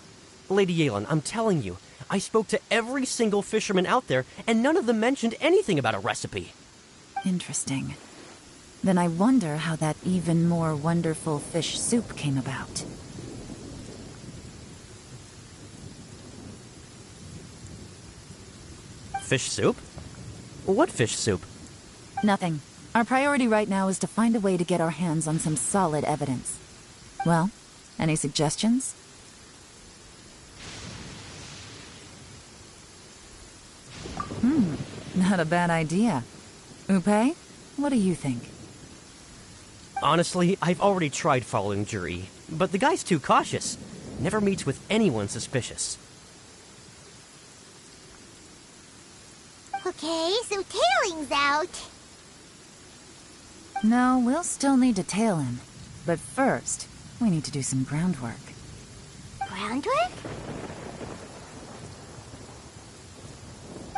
Lady Yelan, I'm telling you, I spoke to every single fisherman out there, and none of them mentioned anything about a recipe. Interesting. Then I wonder how that even more wonderful fish soup came about. Fish soup? What fish soup? Nothing. Our priority right now is to find a way to get our hands on some solid evidence. Well, any suggestions? Not a bad idea. Upei, what do you think? Honestly, I've already tried following Zhi-Yi, but the guy's too cautious. Never meets with anyone suspicious. Okay, so tailing's out. No, we'll still need to tail him. But first, we need to do some groundwork. Groundwork?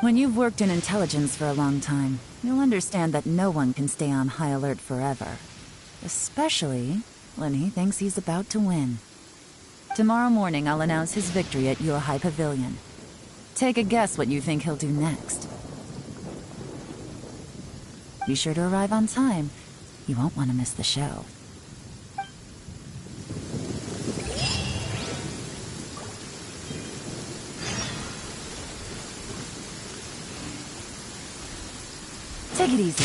When you've worked in intelligence for a long time, you'll understand that no one can stay on high alert forever. Especially when he thinks he's about to win. Tomorrow morning, I'll announce his victory at your high pavilion. Take a guess what you think he'll do next. Be sure to arrive on time. You won't want to miss the show. Take it easy.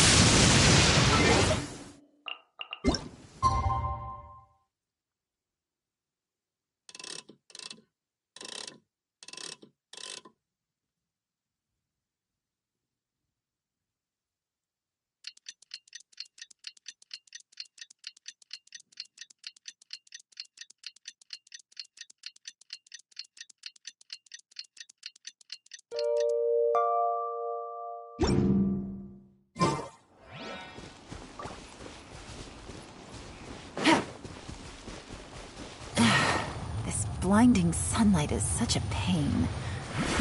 Blinding sunlight is such a pain.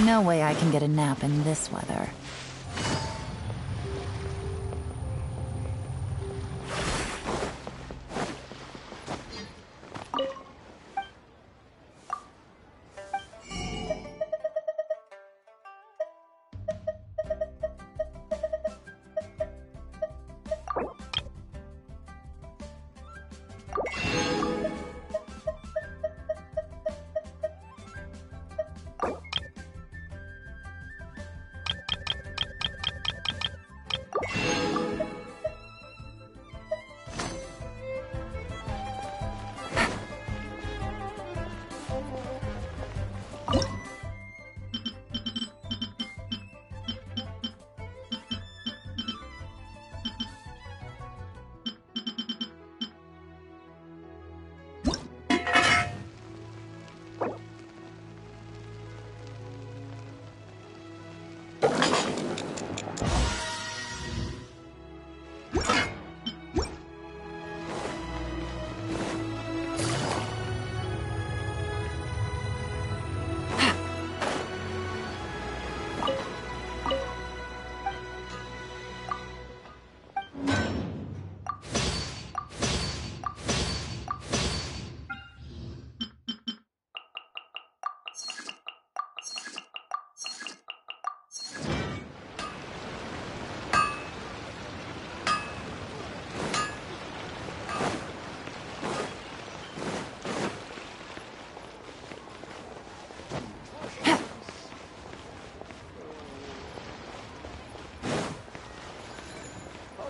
No way I can get a nap in this weather.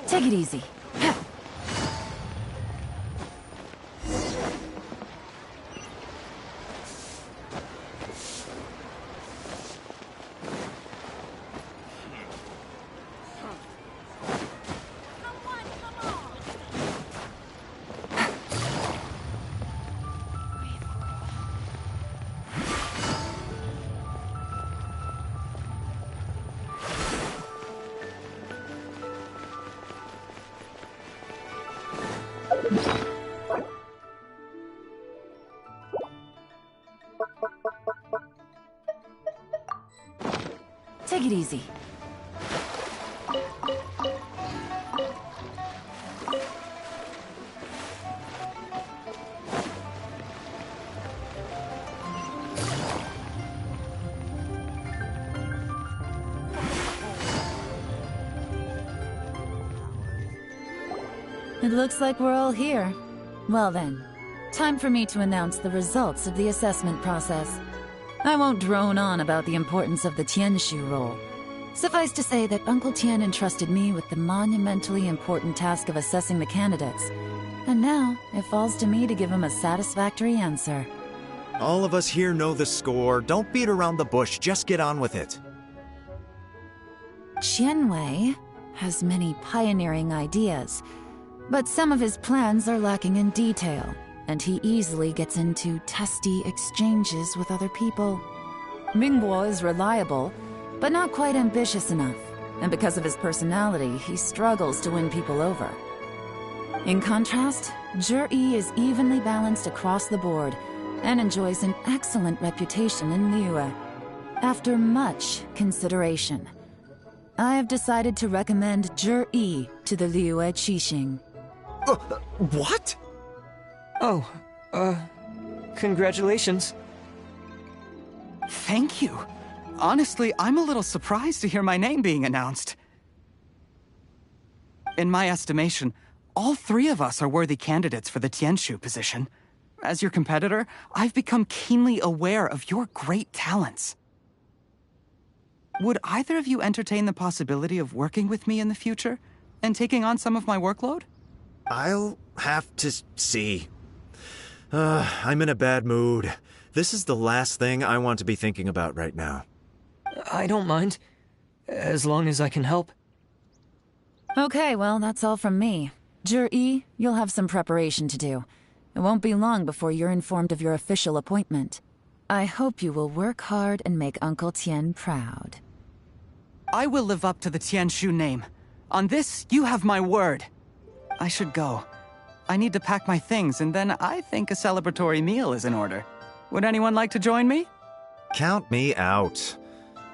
Take it easy. Take it easy. It looks like we're all here. Well then, time for me to announce the results of the assessment process. I won't drone on about the importance of the Tianshu role. Suffice to say that Uncle Tian entrusted me with the monumentally important task of assessing the candidates. And now, it falls to me to give him a satisfactory answer. All of us here know the score. Don't beat around the bush, just get on with it. Qianwei has many pioneering ideas, but some of his plans are lacking in detail, and he easily gets into testy exchanges with other people. Mingguo is reliable, but not quite ambitious enough, and because of his personality, he struggles to win people over. In contrast, Zhi is evenly balanced across the board, and enjoys an excellent reputation in Liyue. After much consideration, I have decided to recommend Zhi to the Liyue Qixing. What? Oh, congratulations. Thank you. Honestly, I'm a little surprised to hear my name being announced. In my estimation, all three of us are worthy candidates for the Tianshu position. As your competitor, I've become keenly aware of your great talents. Would either of you entertain the possibility of working with me in the future and taking on some of my workload? I'll have to see. I'm in a bad mood. This is the last thing I want to be thinking about right now. I don't mind, as long as I can help. Okay, well, that's all from me. Zhi, you'll have some preparation to do. It won't be long before you're informed of your official appointment. I hope you will work hard and make Uncle Tian proud. I will live up to the Tianshu name. On this, you have my word. I should go. I need to pack my things, and then I think a celebratory meal is in order. Would anyone like to join me? Count me out.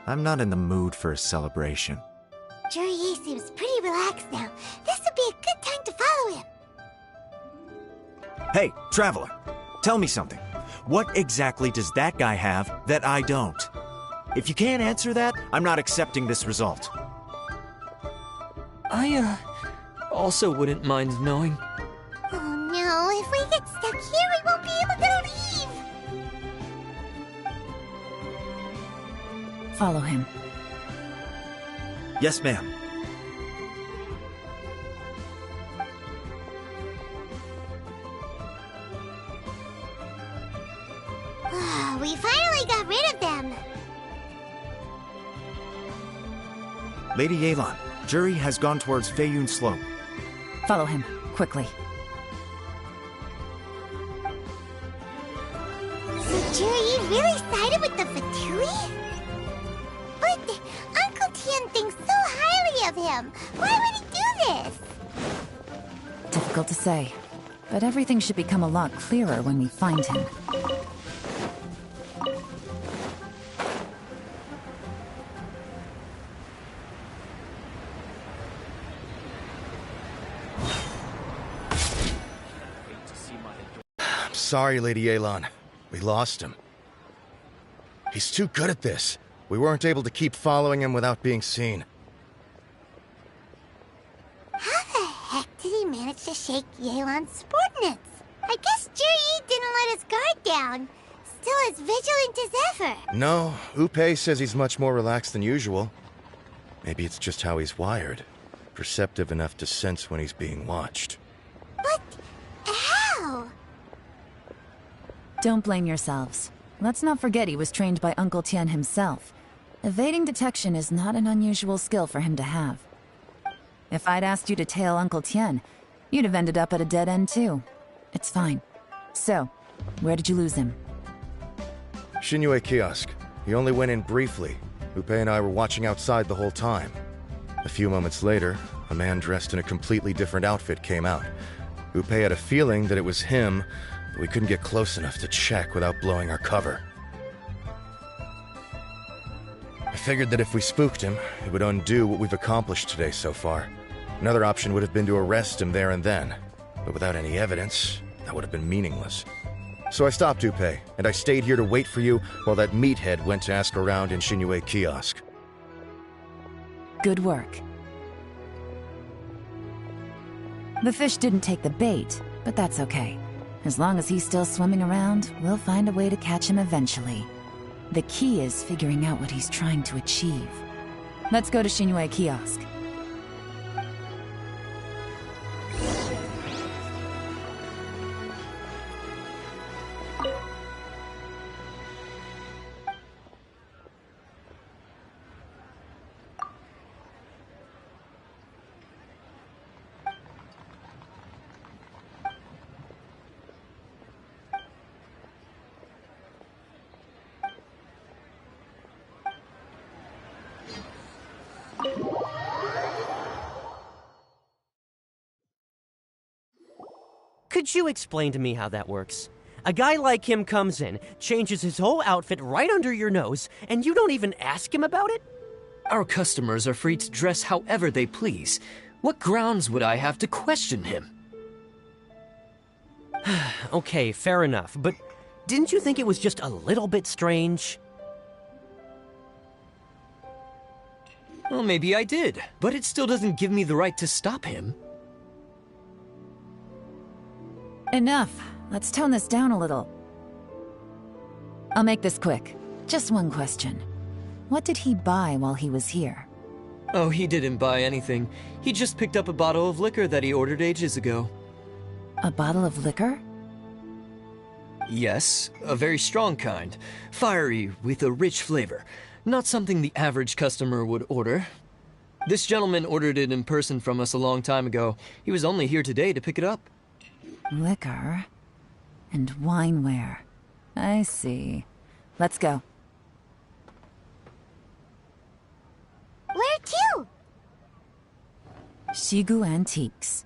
I'm not in the mood for a celebration. Zhi seems pretty relaxed now. This would be a good time to follow him. Hey, Traveler, tell me something. What exactly does that guy have that I don't? If you can't answer that, I'm not accepting this result. I, also wouldn't mind knowing. Oh no, if we get stuck here, we won't be able to leave! Follow him. Yes, ma'am. We finally got rid of them! Lady Yelan, Zhi has gone towards Feiyun Slope. Follow him, quickly. So Zhi really sided with the Fatui? But Uncle Tian thinks so highly of him. Why would he do this? Difficult to say, but everything should become a lot clearer when we find him. Sorry, Lady Yelan. We lost him. He's too good at this. We weren't able to keep following him without being seen. How the heck did he manage to shake Yelan's subordinates? I guess Zhi didn't let his guard down. Still as vigilant as ever. No, Upe says he's much more relaxed than usual. Maybe it's just how he's wired. perceptive enough to sense when he's being watched. But how? Don't blame yourselves. Let's not forget he was trained by Uncle Tien himself. Evading detection is not an unusual skill for him to have. If I'd asked you to tail Uncle Tien, you'd have ended up at a dead end too. It's fine. So, where did you lose him? Xinyue Kiosk. He only went in briefly. Upe and I were watching outside the whole time. A few moments later, a man dressed in a completely different outfit came out. Upe had a feeling that it was him, but we couldn't get close enough to check without blowing our cover. I figured that if we spooked him, it would undo what we've accomplished today so far. Another option would have been to arrest him there and then, but without any evidence, that would have been meaningless. So I stopped Upe, and I stayed here to wait for you while that meathead went to ask around in Xinyue Kiosk. Good work. The fish didn't take the bait, but that's okay. As long as he's still swimming around, we'll find a way to catch him eventually. The key is figuring out what he's trying to achieve. Let's go to Xinyue Kiosk. Could you explain to me how that works? A guy like him comes in, changes his whole outfit right under your nose, and you don't even ask him about it? Our customers are free to dress however they please. What grounds would I have to question him? Okay, fair enough, but didn't you think it was just a little bit strange? Well, maybe I did, but it still doesn't give me the right to stop him. Enough. Let's tone this down a little. I'll make this quick. Just one question. What did he buy while he was here? Oh, he didn't buy anything. He just picked up a bottle of liquor that he ordered ages ago. A bottle of liquor? Yes, a very strong kind. Fiery, with a rich flavor. Not something the average customer would order. This gentleman ordered it in person from us a long time ago. He was only here today to pick it up. Liquor and wineware. I see. Let's go. Where to? Shigu Antiques.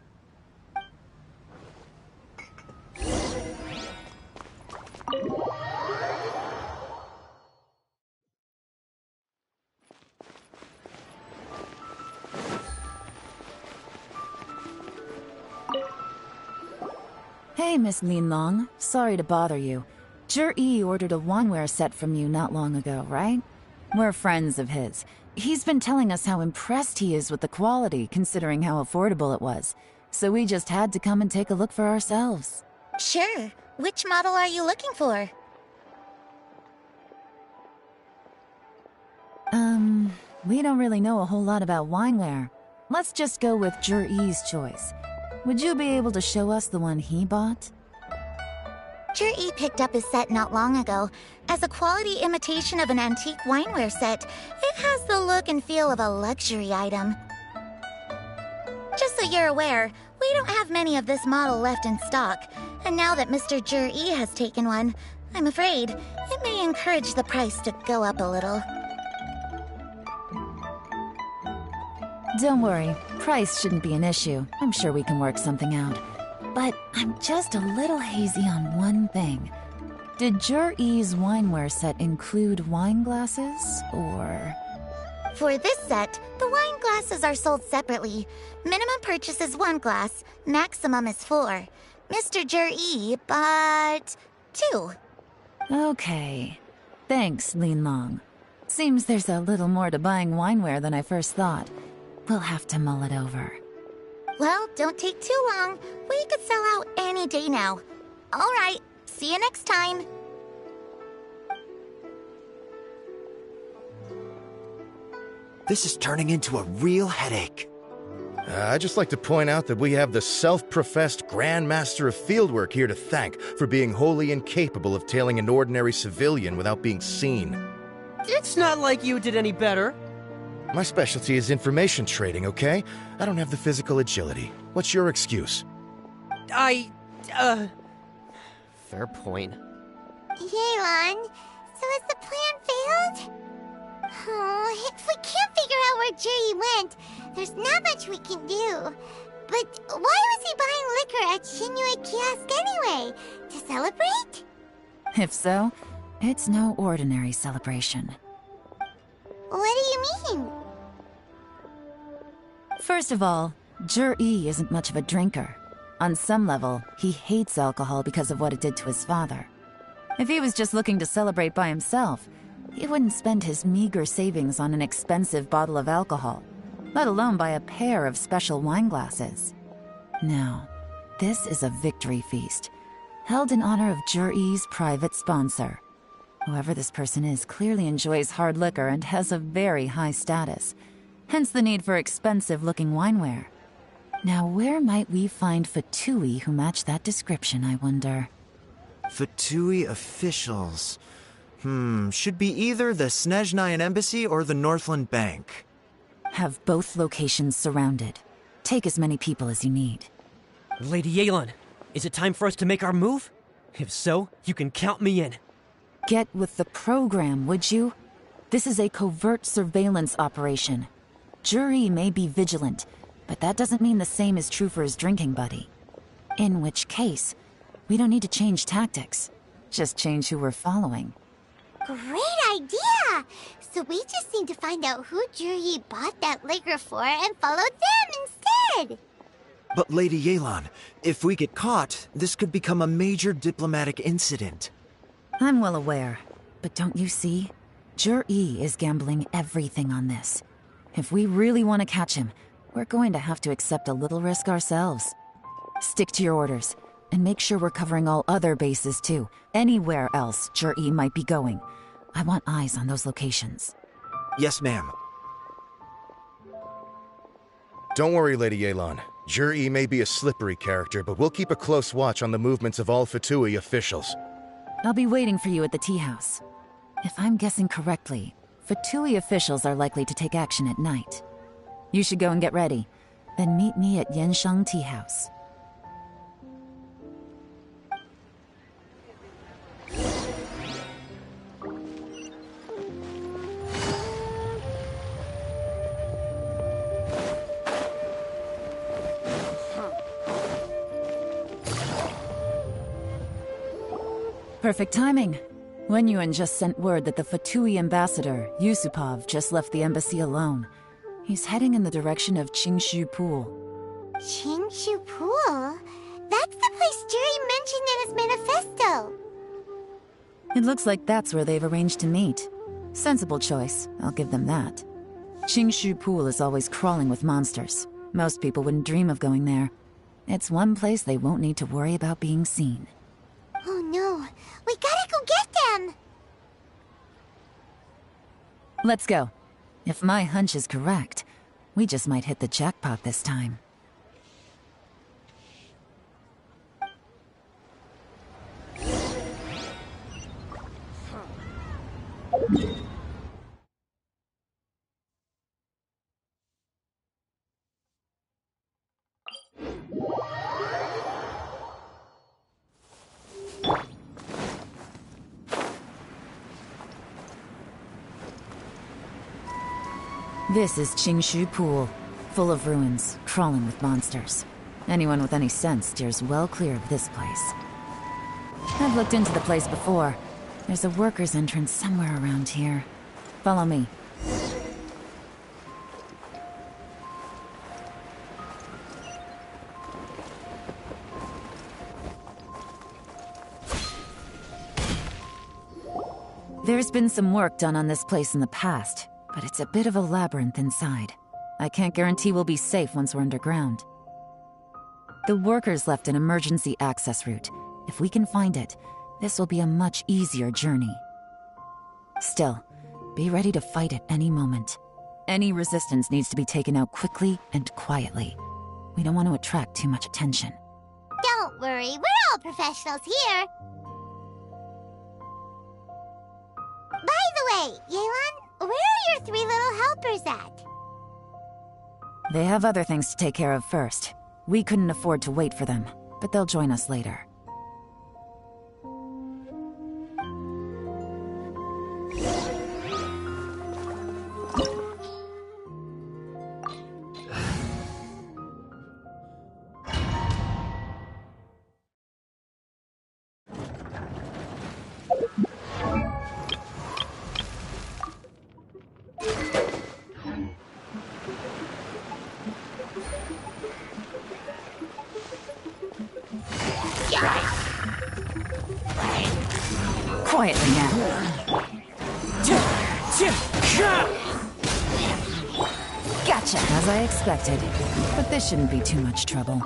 Hey, Miss Yelan. Sorry to bother you. Zhi ordered a wineware set from you not long ago, right? We're friends of his. He's been telling us how impressed he is with the quality, considering how affordable it was. So we just had to come and take a look for ourselves. Sure. Which model are you looking for? We don't really know a whole lot about wineware. Let's just go with Zhi's choice. Would you be able to show us the one he bought? Zhi picked up his set not long ago. As a quality imitation of an antique wineware set, it has the look and feel of a luxury item. Just so you're aware, we don't have many of this model left in stock. And now that Mr. Zhi has taken one, I'm afraid it may encourage the price to go up a little. Don't worry, price shouldn't be an issue. I'm sure we can work something out. But I'm just a little hazy on one thing. Did Zhi's wineware set include wine glasses, or...? For this set, the wine glasses are sold separately. Minimum purchase is 1 glass, maximum is 4. Mr. Zhi bought 2. Okay. Thanks, Yelan. Seems there's a little more to buying wineware than I first thought. We'll have to mull it over. Well, don't take too long. We could sell out any day now. All right, see you next time. This is turning into a real headache. I'd just like to point out that we have the self-professed Grand Master of Fieldwork here to thank for being wholly incapable of tailing an ordinary civilian without being seen. It's not like you did any better. My specialty is information trading, okay? I don't have the physical agility. What's your excuse? Fair point. Yelan, so has the plan failed? Oh, if we can't figure out where Jerry went, there's not much we can do. But why was he buying liquor at Shinue Kiosk anyway? To celebrate? If so, it's no ordinary celebration. What do you mean? First of all, Jur-E isn't much of a drinker. On some level, he hates alcohol because of what it did to his father. If he was just looking to celebrate by himself, he wouldn't spend his meager savings on an expensive bottle of alcohol, let alone buy a pair of special wine glasses. No, this is a victory feast, held in honor of Jur-E's private sponsor. Whoever this person is clearly enjoys hard liquor and has a very high status, hence the need for expensive-looking wineware. Now, where might we find Fatui who match that description, I wonder? Fatui officials. Should be either the Snezhnayan Embassy or the Northland Bank. Have both locations surrounded. Take as many people as you need. Lady Yelan, is it time for us to make our move? If so, you can count me in. Get with the program, would you? This is a covert surveillance operation. Jur-E may be vigilant, but that doesn't mean the same is true for his drinking buddy. In which case, we don't need to change tactics. Just change who we're following. Great idea! So we just need to find out who Jur-E bought that liquor for and follow them instead! But Lady Yelan, if we get caught, this could become a major diplomatic incident. I'm well aware, but don't you see? Jur-E is gambling everything on this. If we really want to catch him, we're going to have to accept a little risk ourselves. Stick to your orders, and make sure we're covering all other bases too. Anywhere else Jur-E might be going. I want eyes on those locations. Yes, ma'am. Don't worry, Lady Yelan. Jur-E may be a slippery character, but we'll keep a close watch on the movements of all Fatui officials. I'll be waiting for you at the tea house. If I'm guessing correctly, Fatui officials are likely to take action at night. You should go and get ready. Then meet me at Yansheng Tea House. Perfect timing. Wenyuan just sent word that the Fatui ambassador, Yusupov, just left the embassy alone. He's heading in the direction of Qingshu Pool. Qingshu Pool? That's the place Jerry mentioned in his manifesto. It looks like that's where they've arranged to meet. Sensible choice, I'll give them that. Qingshu Pool is always crawling with monsters. Most people wouldn't dream of going there. It's one place they won't need to worry about being seen. Oh no, we gotta go get them! Let's go. If my hunch is correct, we just might hit the jackpot this time. This is Qingshu Pool, full of ruins, crawling with monsters. Anyone with any sense steers well clear of this place. I've looked into the place before. There's a worker's entrance somewhere around here. Follow me. There's been some work done on this place in the past, but it's a bit of a labyrinth inside. I can't guarantee we'll be safe once we're underground. The workers left an emergency access route. If we can find it, this will be a much easier journey. Still, be ready to fight at any moment. Any resistance needs to be taken out quickly and quietly. We don't want to attract too much attention. Don't worry, we're all professionals here. By the way, Yelan, where are your 3 little helpers at? They have other things to take care of first. We couldn't afford to wait for them, but they'll join us later. Quietly now. Gotcha, as I expected. But this shouldn't be too much trouble.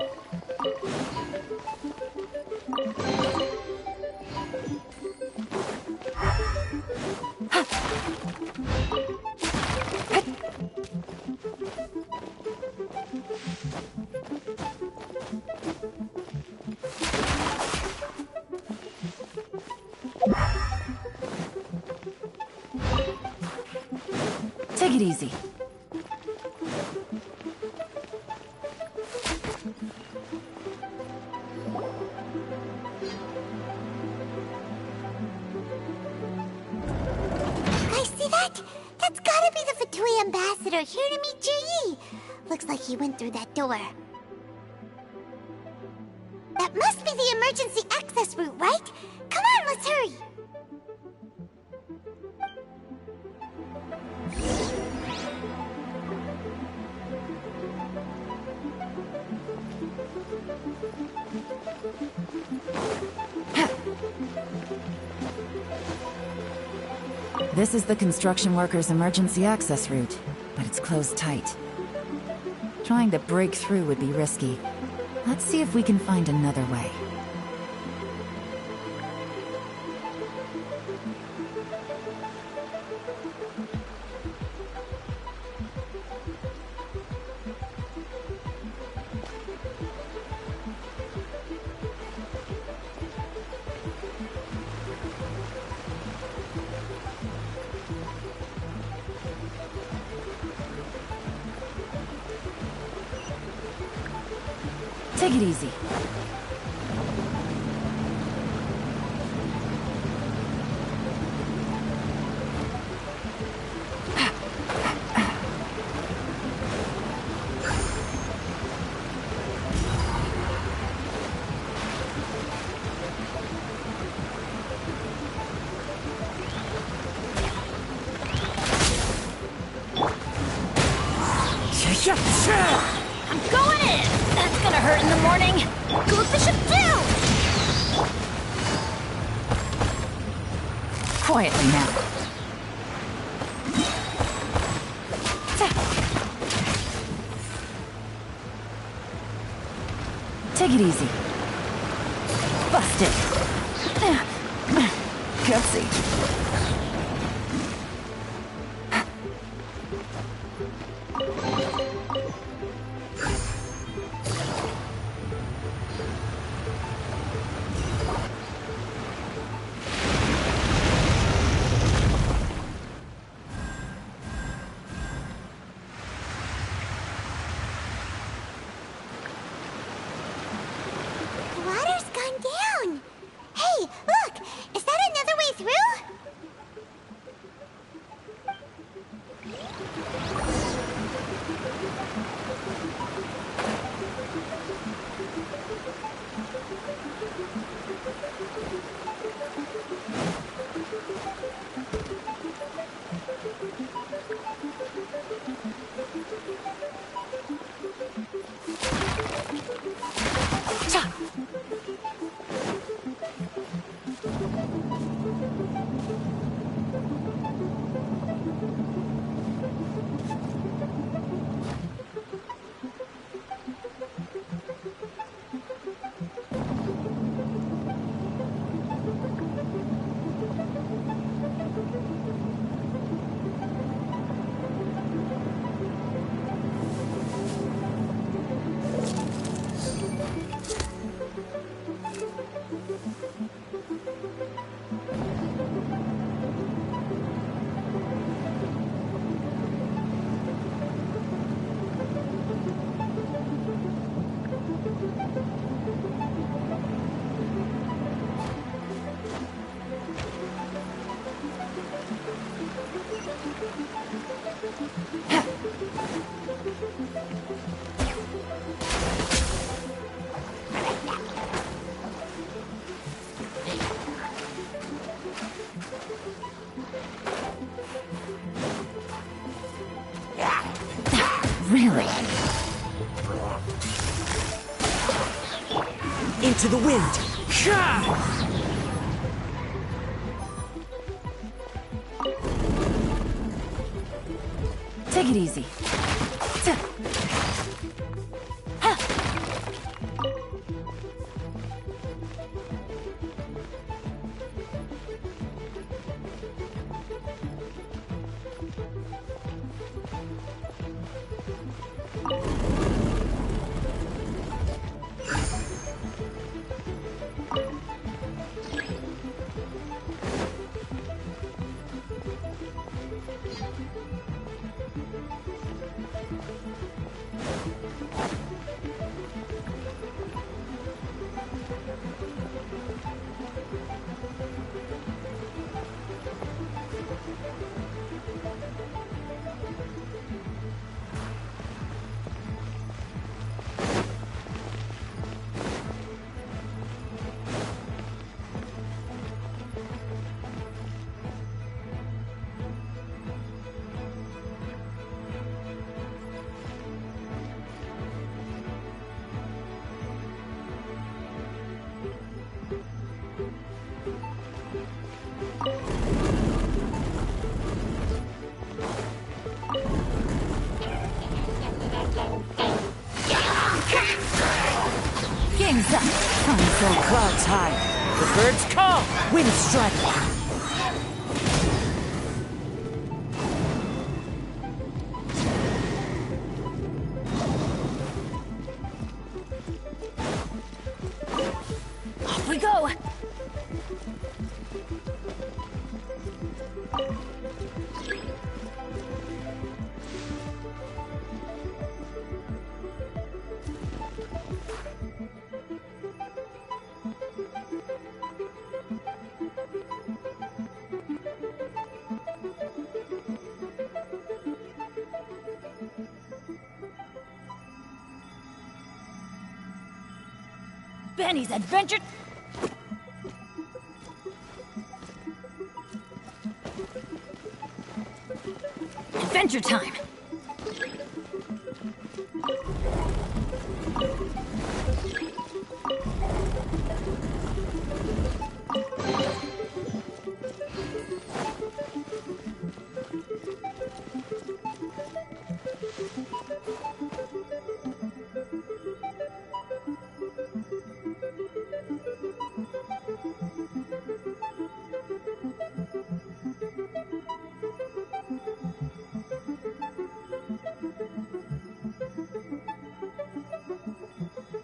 Take it easy. Guys, see that? That's gotta be the Fatui ambassador here to meet Ji. Looks like he went through that door. That must be the emergency access route, right? Come on, let's hurry. This is the construction workers' emergency access route, but it's closed tight. Trying to break through would be risky. Let's see if we can find another way. Take it easy. I'm going in! That's gonna hurt in the morning! Go Bishop down! Quietly now. Take it easy. Bust it. Gutsy. The water's gone down. Hey, look! Is that another way through? Really? Into the wind! Take it easy. Game's up. Until clouds high. The birds call. Wind strike. Off we go. Benny's adventure. Adventure time.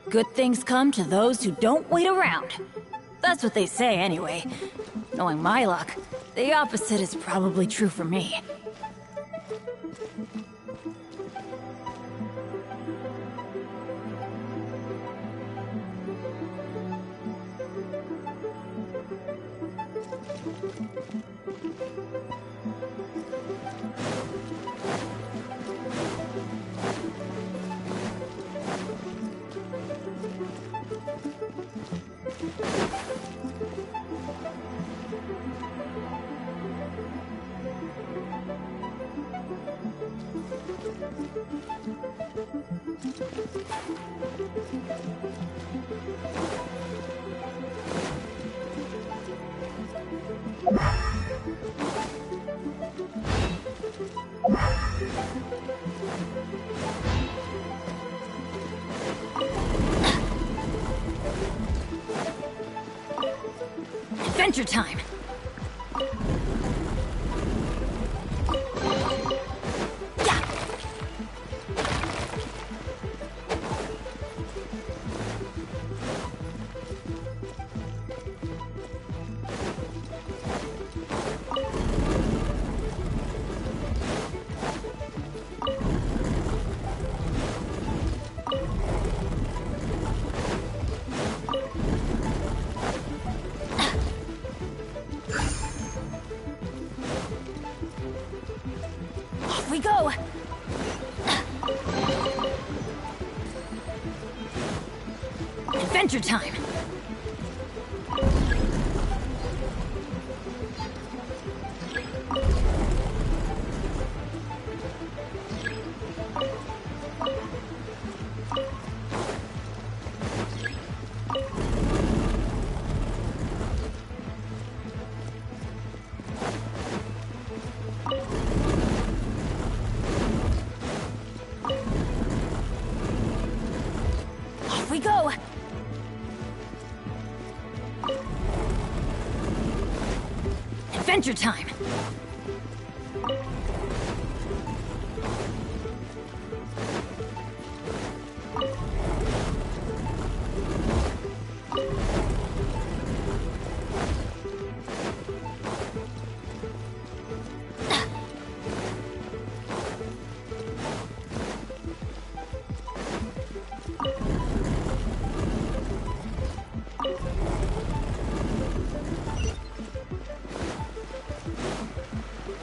Good things come to those who don't wait around. That's what they say anyway. Knowing my luck, the opposite is probably true for me. Adventure time! We go! Adventure time! we go! Adventure time!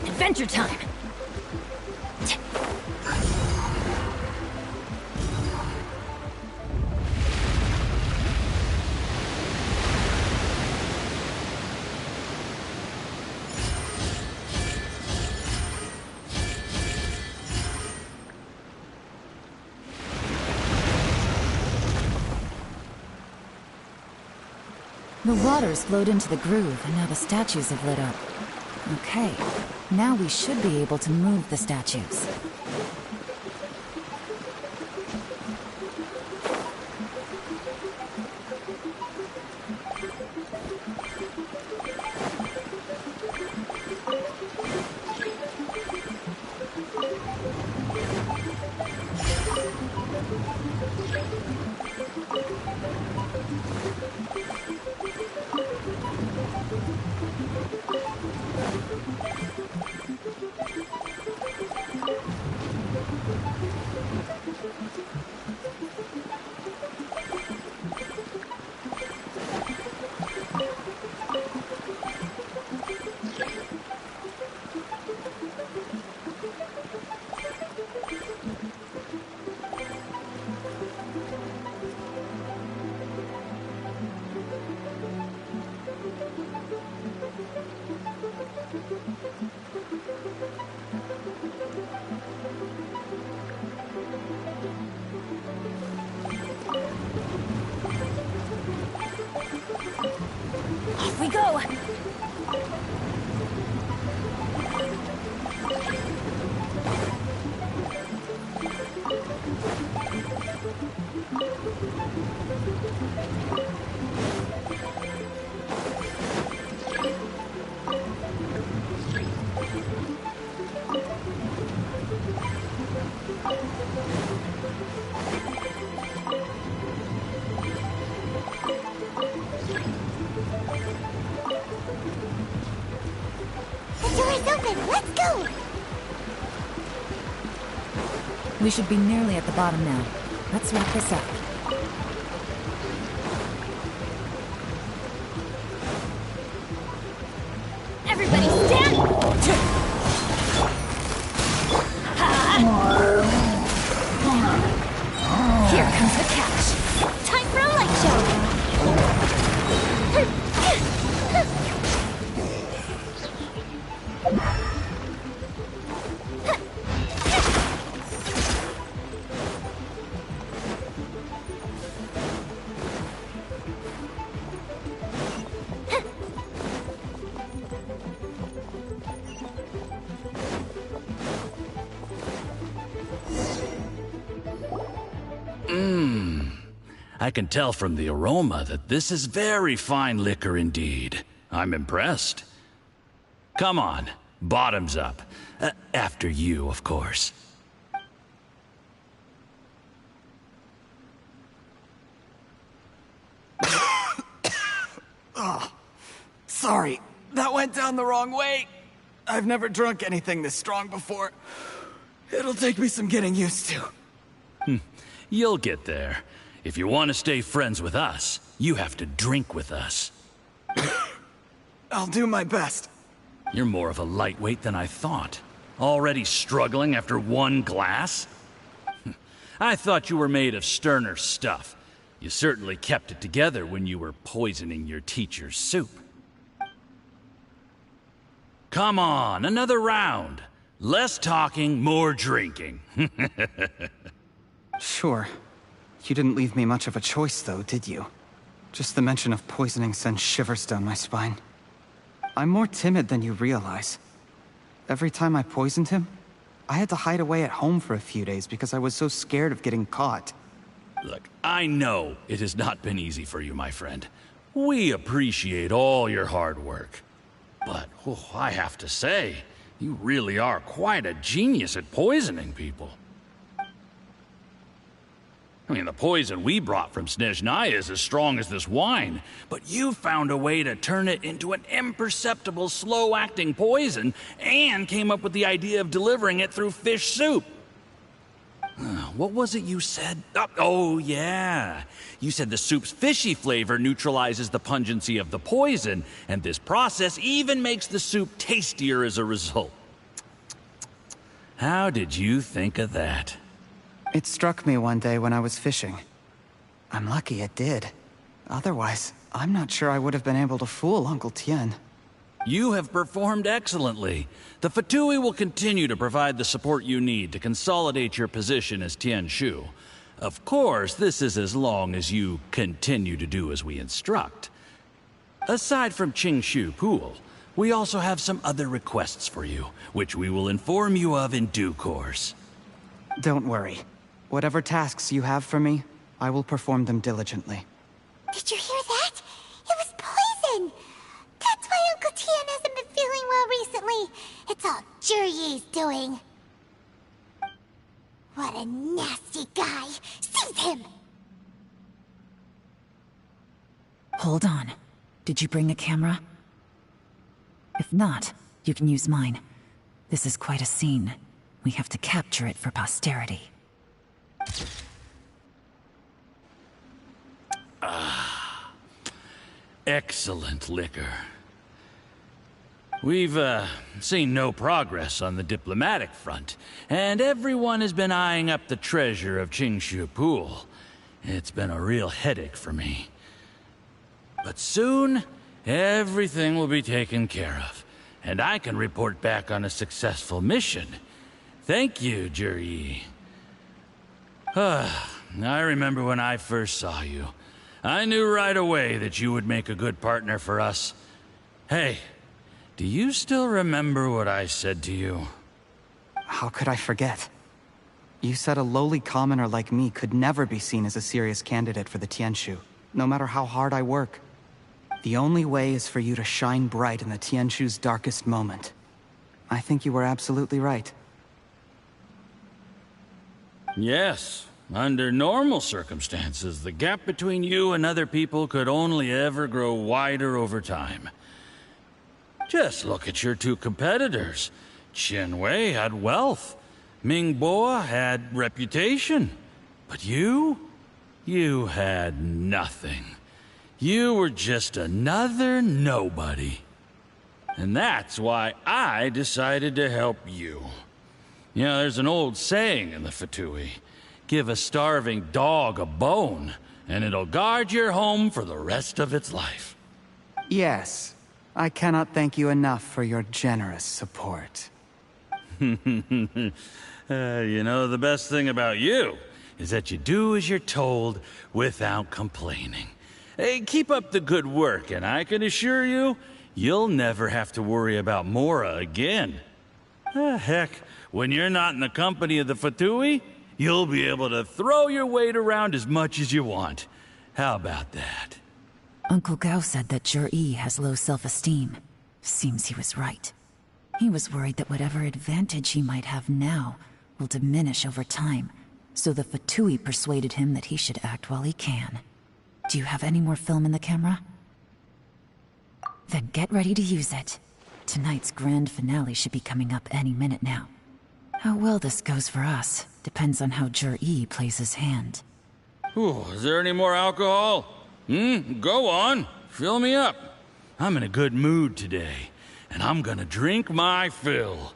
Adventure time! The water's flowed into the groove, and now the statues have lit up. Okay, now we should be able to move the statues. Off we go! Let's go! We should be nearly at the bottom now. Let's wrap this up. Everybody stand! Here comes the catch. Time for a light show! I can tell from the aroma that this is very fine liquor indeed. I'm impressed. Come on, bottoms up. After you, of course. Oh, sorry, that went down the wrong way. I've never drunk anything this strong before. It'll take me some getting used to. You'll get there. If you want to stay friends with us, you have to drink with us. I'll do my best. You're more of a lightweight than I thought. Already struggling after one glass? I thought you were made of sterner stuff. You certainly kept it together when you were poisoning your teacher's soup. Come on, another round. Less talking, more drinking. Sure. You didn't leave me much of a choice, though, did you? Just the mention of poisoning sends shivers down my spine. I'm more timid than you realize. Every time I poisoned him, I had to hide away at home for a few days because I was so scared of getting caught. Look, I know it has not been easy for you, my friend. We appreciate all your hard work. But, I have to say, you really are quite a genius at poisoning people. I mean, the poison we brought from Snezhnaya is as strong as this wine, but you found a way to turn it into an imperceptible, slow-acting poison and came up with the idea of delivering it through fish soup. What was it you said? Oh, yeah. You said the soup's fishy flavor neutralizes the pungency of the poison, and this process even makes the soup tastier as a result. How did you think of that? It struck me one day when I was fishing. I'm lucky it did. Otherwise, I'm not sure I would have been able to fool Uncle Tien. You have performed excellently. The Fatui will continue to provide the support you need to consolidate your position as Tien Shu. Of course, this is as long as you continue to do as we instruct. Aside from Qingshu Pool, we also have some other requests for you, which we will inform you of in due course. Don't worry. Whatever tasks you have for me, I will perform them diligently. Did you hear that? It was poison! That's why Uncle Tien hasn't been feeling well recently. It's all Jurye's doing. What a nasty guy! Seize him! Hold on. Did you bring a camera? If not, you can use mine. This is quite a scene. We have to capture it for posterity. Excellent liquor. We've, seen no progress on the diplomatic front, and everyone has been eyeing up the treasure of Qingshu Pool. It's been a real headache for me. But soon, everything will be taken care of, and I can report back on a successful mission. Thank you, Jurye. I remember when I first saw you. I knew right away that you would make a good partner for us. Hey, do you still remember what I said to you? How could I forget? You said a lowly commoner like me could never be seen as a serious candidate for the Tianshu, no matter how hard I work. The only way is for you to shine bright in the Tianshu's darkest moment. I think you were absolutely right. Yes. Under normal circumstances, the gap between you and other people could only ever grow wider over time. Just look at your two competitors. Chen Wei had wealth. Ming Boa had reputation. But you had nothing. You were just another nobody. And that's why I decided to help you. You know, there's an old saying in the Fatui. Give a starving dog a bone, and it'll guard your home for the rest of its life. Yes. I cannot thank you enough for your generous support. You know, the best thing about you is that you do as you're told without complaining. Hey, keep up the good work, and I can assure you, you'll never have to worry about Mora again. Heck, when you're not in the company of the Fatui, you'll be able to throw your weight around as much as you want. How about that? Uncle Gao said that Jurye has low self-esteem. Seems he was right. He was worried that whatever advantage he might have now will diminish over time, so the Fatui persuaded him that he should act while he can. Do you have any more film in the camera? Then get ready to use it. Tonight's grand finale should be coming up any minute now. How well this goes for us depends on how Jurye plays his hand. Ooh, is there any more alcohol? Go on. Fill me up. I'm in a good mood today, and I'm gonna drink my fill.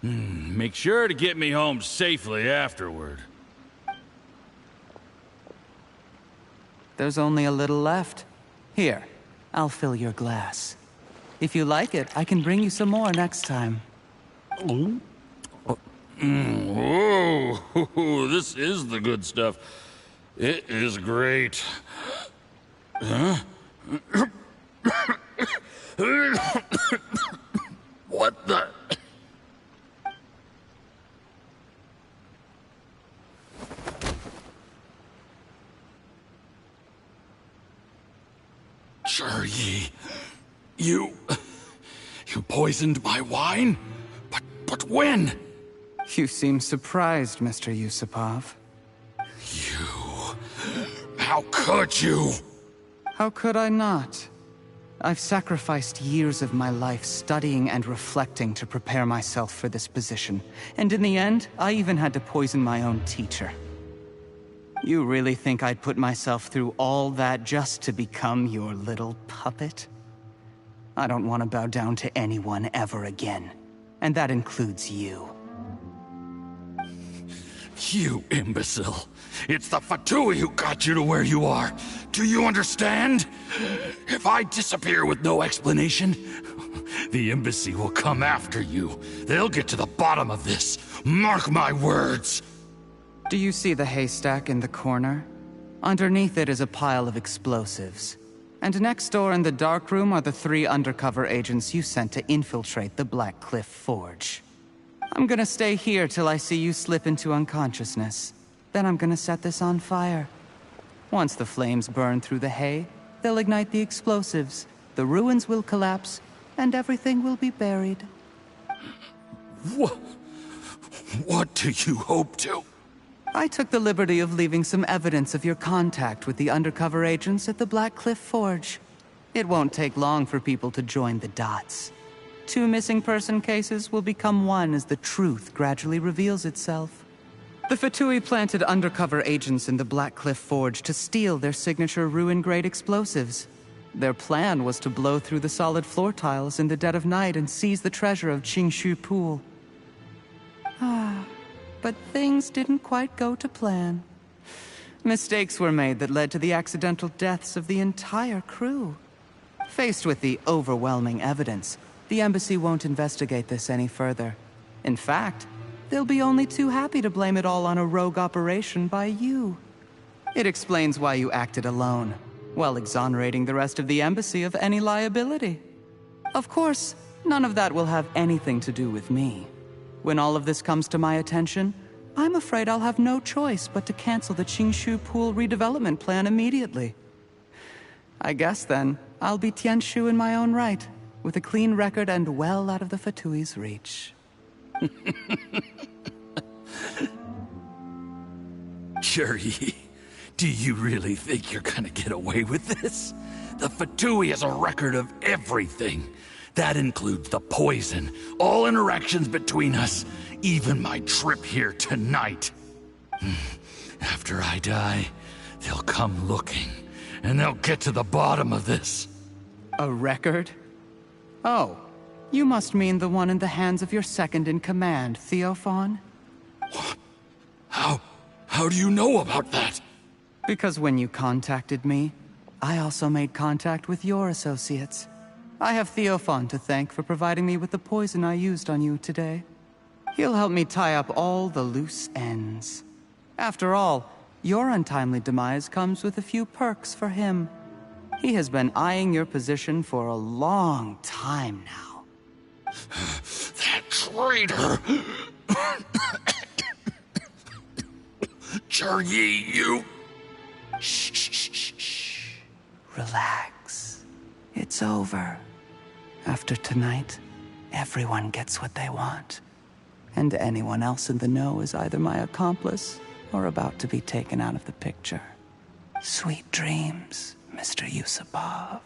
Make sure to get me home safely afterward. There's only a little left. Here, I'll fill your glass. If you like it, I can bring you some more next time. Whoa, this is the good stuff. It is great. Huh? What the? Yi, you poisoned my wine? But when? You seem surprised, Mr. Yusupov. How could you? How could I not? I've sacrificed years of my life studying and reflecting to prepare myself for this position. And in the end, I even had to poison my own teacher. You really think I'd put myself through all that just to become your little puppet? I don't want to bow down to anyone ever again. And that includes you. You imbecile. It's the Fatui who got you to where you are. Do you understand? If I disappear with no explanation, the embassy will come after you. They'll get to the bottom of this. Mark my words. Do you see the haystack in the corner? Underneath it is a pile of explosives. And next door in the dark room are the 3 undercover agents you sent to infiltrate the Black Cliff Forge. I'm gonna stay here till I see you slip into unconsciousness. Then I'm gonna set this on fire. Once the flames burn through the hay, they'll ignite the explosives, the ruins will collapse, and everything will be buried. What do you hope to? I took the liberty of leaving some evidence of your contact with the undercover agents at the Black Cliff Forge. It won't take long for people to join the dots. 2 missing person cases will become one as the truth gradually reveals itself. The Fatui planted undercover agents in the Black Cliff Forge to steal their signature ruin-grade explosives. Their plan was to blow through the solid floor tiles in the dead of night and seize the treasure of Qingshu Pool. But things didn't quite go to plan. Mistakes were made that led to the accidental deaths of the entire crew. Faced with the overwhelming evidence, the embassy won't investigate this any further. In fact, they'll be only too happy to blame it all on a rogue operation by you. It explains why you acted alone, while exonerating the rest of the embassy of any liability. Of course, none of that will have anything to do with me. When all of this comes to my attention, I'm afraid I'll have no choice but to cancel the Qingshu Pool redevelopment plan immediately. I guess then, I'll be Tianshu in my own right, with a clean record and well out of the Fatui's reach. Yi, do you really think you're gonna get away with this? The Fatui has a record of everything. That includes the poison, all interactions between us, even my trip here tonight. After I die, they'll come looking, and they'll get to the bottom of this. A record? Oh, you must mean the one in the hands of your second-in-command, Theophan? What? How do you know about that? Because when you contacted me, I also made contact with your associates. I have Theophan to thank for providing me with the poison I used on you today. He'll help me tie up all the loose ends. After all, your untimely demise comes with a few perks for him. He has been eyeing your position for a long time now. That traitor! Yi, you... Shh. Relax. It's over. After tonight, everyone gets what they want. And anyone else in the know is either my accomplice or about to be taken out of the picture. Sweet dreams, Mr. Yusupov.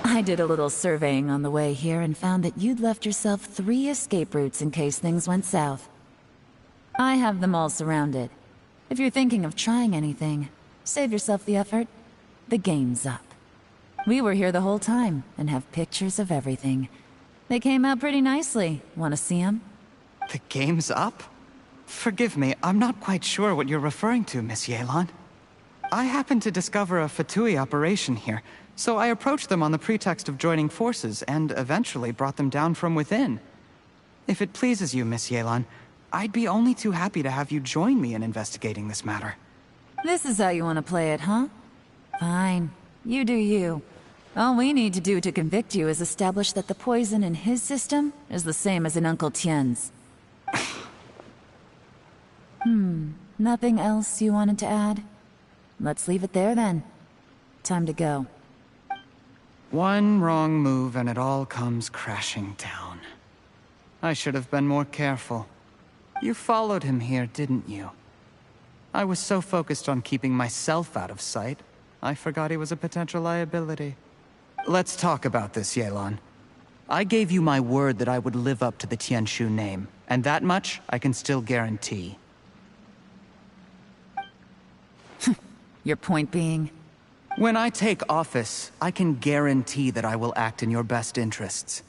I did a little surveying on the way here and found that you'd left yourself 3 escape routes in case things went south. I have them all surrounded. If you're thinking of trying anything, save yourself the effort. The game's up. We were here the whole time and have pictures of everything. They came out pretty nicely. Want to see them? The game's up? Forgive me, I'm not quite sure what you're referring to, Miss Yelan. I happened to discover a Fatui operation here, so I approached them on the pretext of joining forces and eventually brought them down from within. If it pleases you, Miss Yelan, I'd be only too happy to have you join me in investigating this matter. This is how you want to play it, huh? Fine. You do you. All we need to do to convict you is establish that the poison in his system is the same as in Uncle Tien's. Nothing else you wanted to add? Let's leave it there then. Time to go. One wrong move and it all comes crashing down. I should have been more careful. You followed him here, didn't you? I was so focused on keeping myself out of sight, I forgot he was a potential liability. Let's talk about this, Yelan. I gave you my word that I would live up to the Tianshu name, and that much I can still guarantee. Your point being? When I take office, I can guarantee that I will act in your best interests.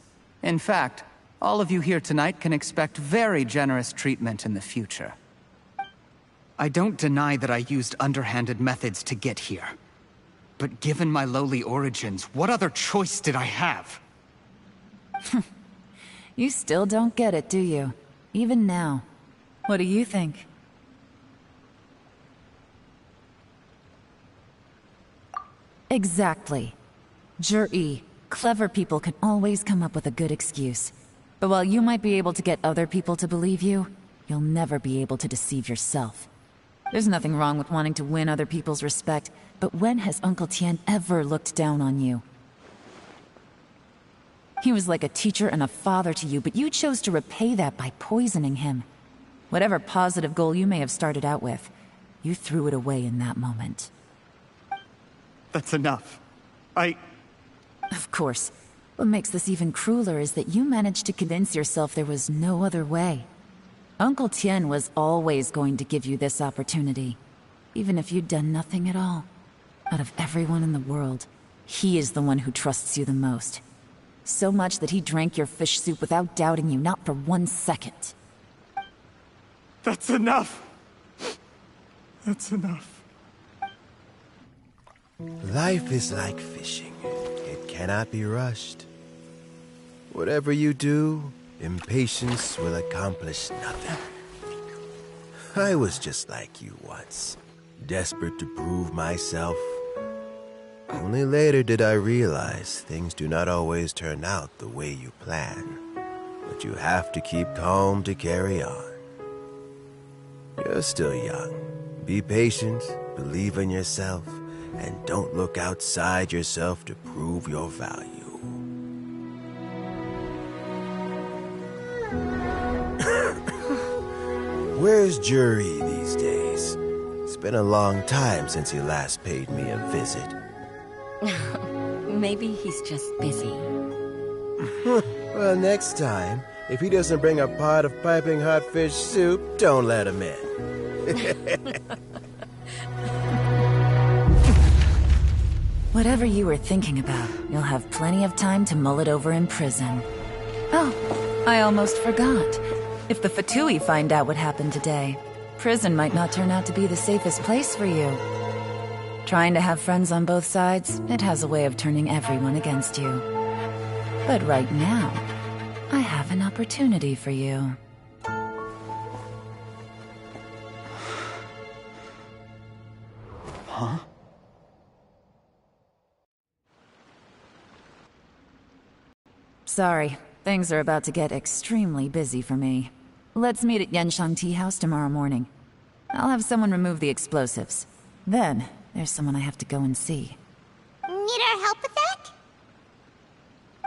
In fact, all of you here tonight can expect very generous treatment in the future. I don't deny that I used underhanded methods to get here. But given my lowly origins, what other choice did I have? You still don't get it, do you? Even now. What do you think? Exactly. Jur-E, clever people can always come up with a good excuse. But while you might be able to get other people to believe you, you'll never be able to deceive yourself. There's nothing wrong with wanting to win other people's respect, but when has Uncle Tien ever looked down on you? He was like a teacher and a father to you, but you chose to repay that by poisoning him. Whatever positive goal you may have started out with, you threw it away in that moment. That's enough. Of course. What makes this even crueler is that you managed to convince yourself there was no other way. Uncle Tien was always going to give you this opportunity, even if you'd done nothing at all. Out of everyone in the world, he is the one who trusts you the most. So much that he drank your fish soup without doubting you, not for 1 second. That's enough! That's enough. Life is like fishing. It cannot be rushed. Whatever you do, impatience will accomplish nothing. I was just like you once, desperate to prove myself. Only later did I realize things do not always turn out the way you plan. But you have to keep calm to carry on. You're still young. Be patient, believe in yourself, and don't look outside yourself to prove your value. Where's Jur-E these days? It's been a long time since he last paid me a visit. Maybe he's just busy. Well, next time, if he doesn't bring a pot of piping hot fish soup, don't let him in. Whatever you were thinking about, you'll have plenty of time to mull it over in prison. Oh, I almost forgot. If the Fatui find out what happened today, prison might not turn out to be the safest place for you. Trying to have friends on both sides, it has a way of turning everyone against you. But right now, I have an opportunity for you. Huh? Sorry, things are about to get extremely busy for me. Let's meet at Yanshang Tea House tomorrow morning. I'll have someone remove the explosives. Then, there's someone I have to go and see. Need our help with that?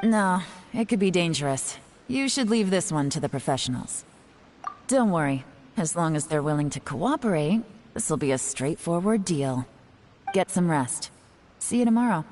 No, it could be dangerous. You should leave this one to the professionals. Don't worry, as long as they're willing to cooperate, this'll be a straightforward deal. Get some rest. See you tomorrow.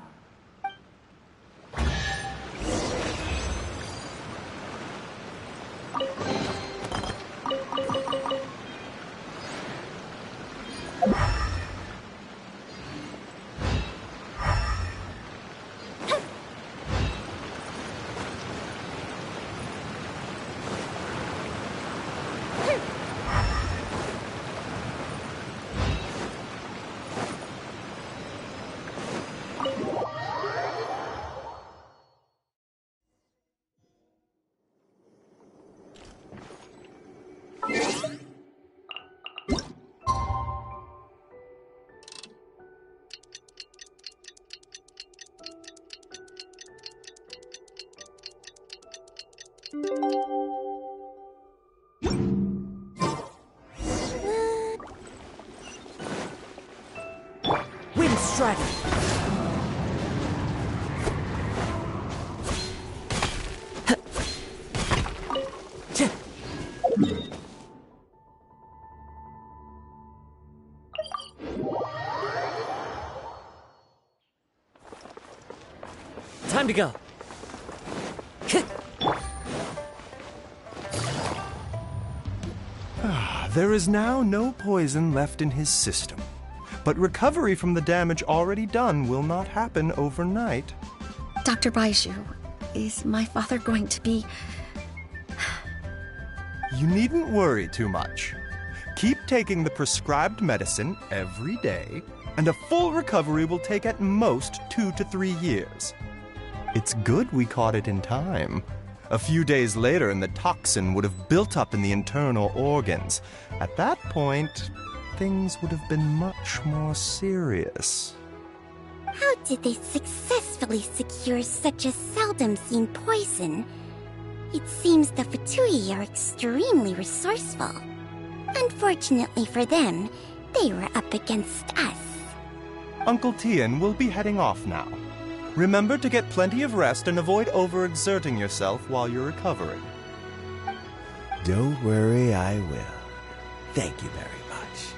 driving. Time to go. There is now no poison left in his system. But recovery from the damage already done will not happen overnight. Dr. Baiju, is my father going to be... You needn't worry too much. Keep taking the prescribed medicine every day, and a full recovery will take at most 2 to 3 years. It's good we caught it in time. A few days later, and the toxin would have built up in the internal organs. At that point, things would have been much more serious. How did they successfully secure such a seldom-seen poison? It seems the Fatui are extremely resourceful. Unfortunately for them, they were up against us. Uncle Tien will be heading off now. Remember to get plenty of rest and avoid overexerting yourself while you're recovering. Don't worry, I will. Thank you very much.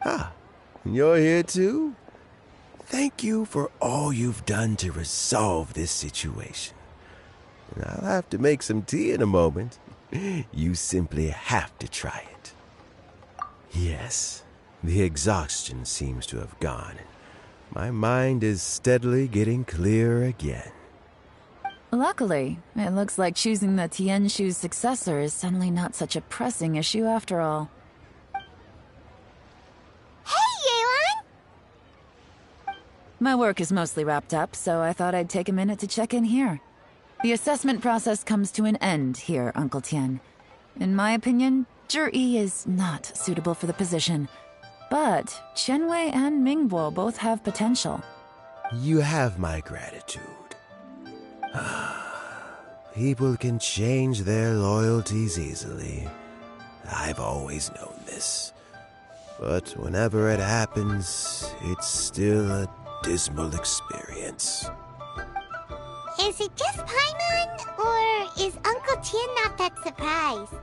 Ah, you're here too? Thank you for all you've done to resolve this situation. And I'll have to make some tea in a moment. You simply have to try it. Yes, the exhaustion seems to have gone. My mind is steadily getting clearer again. Luckily, it looks like choosing the Tien Shu's successor is suddenly not such a pressing issue after all. Hey, Yelan! My work is mostly wrapped up, so I thought I'd take a minute to check in here. The assessment process comes to an end here, Uncle Tien. In my opinion, Zhi is not suitable for the position. But Qianwei and Mingbo both have potential. You have my gratitude. People can change their loyalties easily. I've always known this. But whenever it happens, it's still a dismal experience. Is it just Paimon, or is Uncle Tien not that surprised?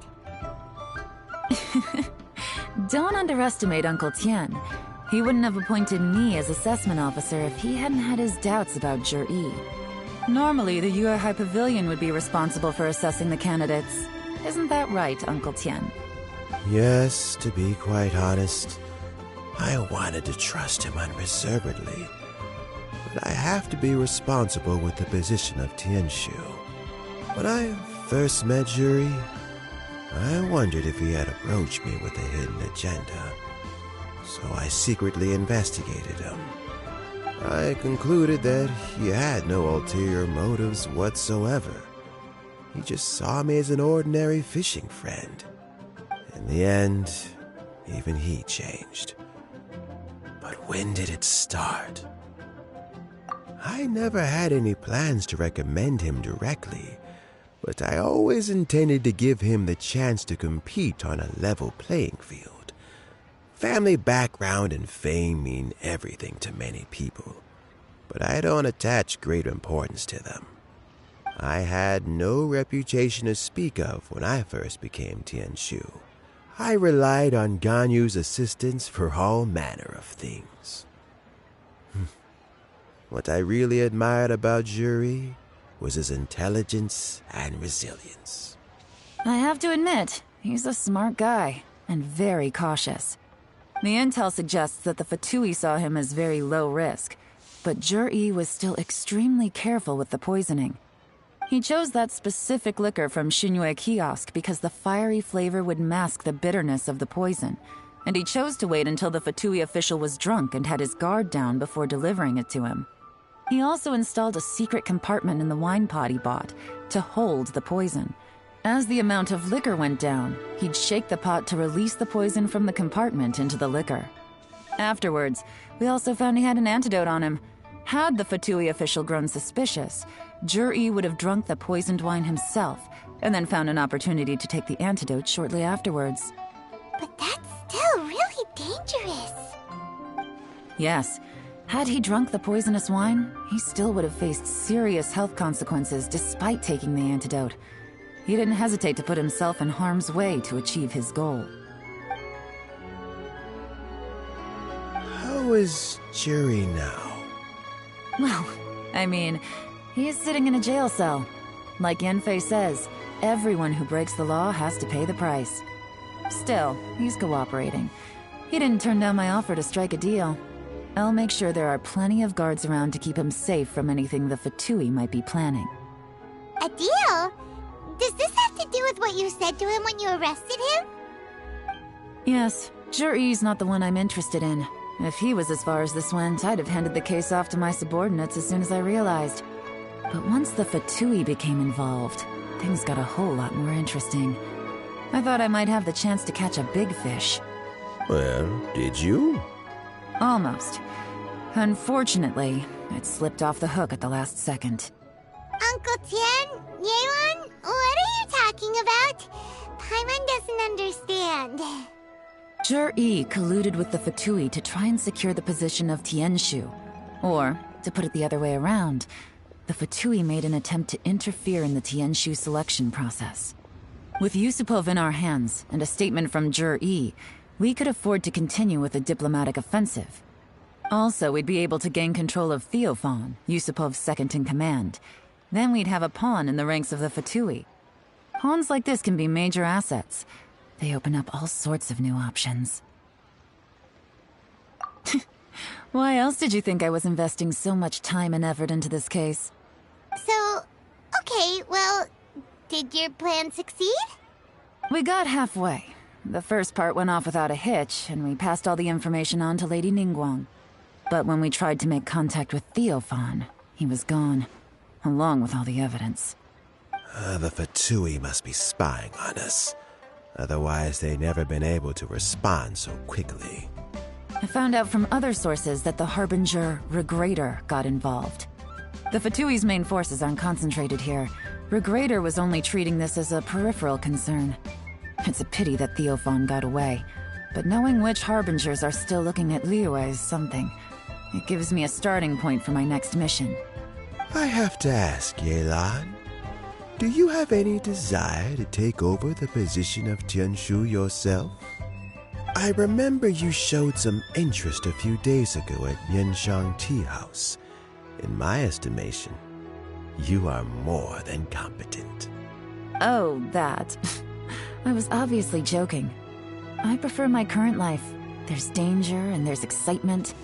Don't underestimate Uncle Tien. He wouldn't have appointed me as assessment officer if he hadn't had his doubts about Zhi. Normally, the Yuehai Pavilion would be responsible for assessing the candidates. Isn't that right, Uncle Tien? Yes, to be quite honest, I wanted to trust him unreservedly. But I have to be responsible with the position of Tianshu. When I first met Zhi, I wondered if he had approached me with a hidden agenda. So I secretly investigated him. I concluded that he had no ulterior motives whatsoever. He just saw me as an ordinary fishing friend. In the end, even he changed. But when did it start? I never had any plans to recommend him directly, but I always intended to give him the chance to compete on a level playing field. Family background and fame mean everything to many people, but I don't attach great importance to them. I had no reputation to speak of when I first became Tianshu. I relied on Ganyu's assistance for all manner of things. What I really admired about Zhi was his intelligence and resilience. I have to admit, he's a smart guy, and very cautious. The intel suggests that the Fatui saw him as very low risk, but Zhi was still extremely careful with the poisoning. He chose that specific liquor from Xinyue Kiosk because the fiery flavor would mask the bitterness of the poison, and he chose to wait until the Fatui official was drunk and had his guard down before delivering it to him. He also installed a secret compartment in the wine pot he bought to hold the poison. As the amount of liquor went down, he'd shake the pot to release the poison from the compartment into the liquor. Afterwards, we also found he had an antidote on him. Had the Fatui official grown suspicious, Zhi would have drunk the poisoned wine himself, and then found an opportunity to take the antidote shortly afterwards. But that's still really dangerous. Yes. Had he drunk the poisonous wine, he still would have faced serious health consequences despite taking the antidote. He didn't hesitate to put himself in harm's way to achieve his goal. How is Zhi now? Well, I mean, he is sitting in a jail cell. Like Yanfei says, everyone who breaks the law has to pay the price. Still, he's cooperating. He didn't turn down my offer to strike a deal. I'll make sure there are plenty of guards around to keep him safe from anything the Fatui might be planning. A deal? Does this have to do with what you said to him when you arrested him? Yes, Zhi's not the one I'm interested in. If he was as far as this went, I'd have handed the case off to my subordinates as soon as I realized. But once the Fatui became involved, things got a whole lot more interesting. I thought I might have the chance to catch a big fish. Well, did you? Almost. Unfortunately, it slipped off the hook at the last second. Uncle Tian, Yelan, what are you talking about? Paimon doesn't understand. Zhi colluded with the Fatui to try and secure the position of Tianshu. Or, to put it the other way around, the Fatui made an attempt to interfere in the Tianshu selection process. With Yusupov in our hands and a statement from Zhi, we could afford to continue with a diplomatic offensive. Also, we'd be able to gain control of Theophan, Yusupov's second-in-command. Then we'd have a pawn in the ranks of the Fatui. Pawns like this can be major assets. They open up all sorts of new options. Why else did you think I was investing so much time and effort into this case? So, okay, well, did your plan succeed? We got halfway. The first part went off without a hitch, and we passed all the information on to Lady Ningguang. But when we tried to make contact with Theophan, he was gone, along with all the evidence. The Fatui must be spying on us. Otherwise, they'd never been able to respond so quickly. I found out from other sources that the Harbinger Regrator got involved. The Fatui's main forces aren't concentrated here. Regrator was only treating this as a peripheral concern. It's a pity that Theophan got away, but knowing which Harbingers are still looking at Liyue is something. It gives me a starting point for my next mission. I have to ask, Yelan, do you have any desire to take over the position of Tianshu yourself? I remember you showed some interest a few days ago at Yanshang Tea House. In my estimation, you are more than competent. Oh, that. I was obviously joking. I prefer my current life. There's danger and there's excitement.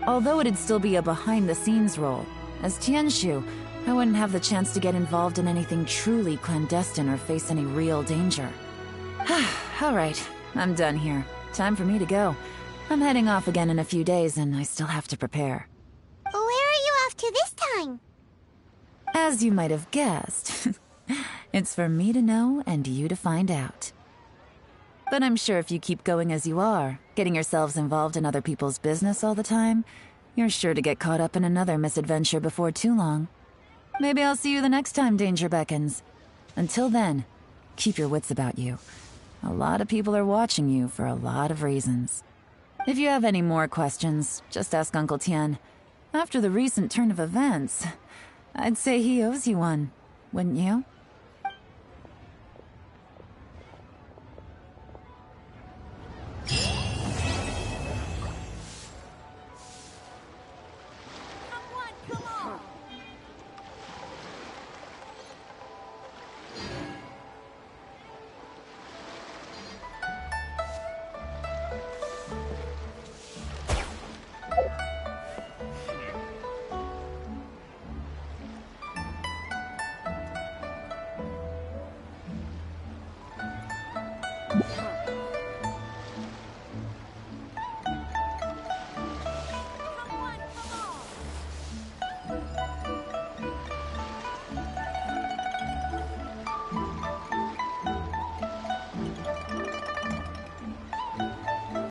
Although it'd still be a behind-the-scenes role, as Tianshu, I wouldn't have the chance to get involved in anything truly clandestine or face any real danger. All right, I'm done here. Time for me to go. I'm heading off again in a few days, and I still have to prepare. Where are you off to this time? As you might have guessed, it's for me to know and you to find out. But I'm sure if you keep going as you are, getting yourselves involved in other people's business all the time, you're sure to get caught up in another misadventure before too long. Maybe I'll see you the next time danger beckons. Until then, keep your wits about you. A lot of people are watching you for a lot of reasons. If you have any more questions, just ask Uncle Tian. After the recent turn of events, I'd say he owes you one, wouldn't you?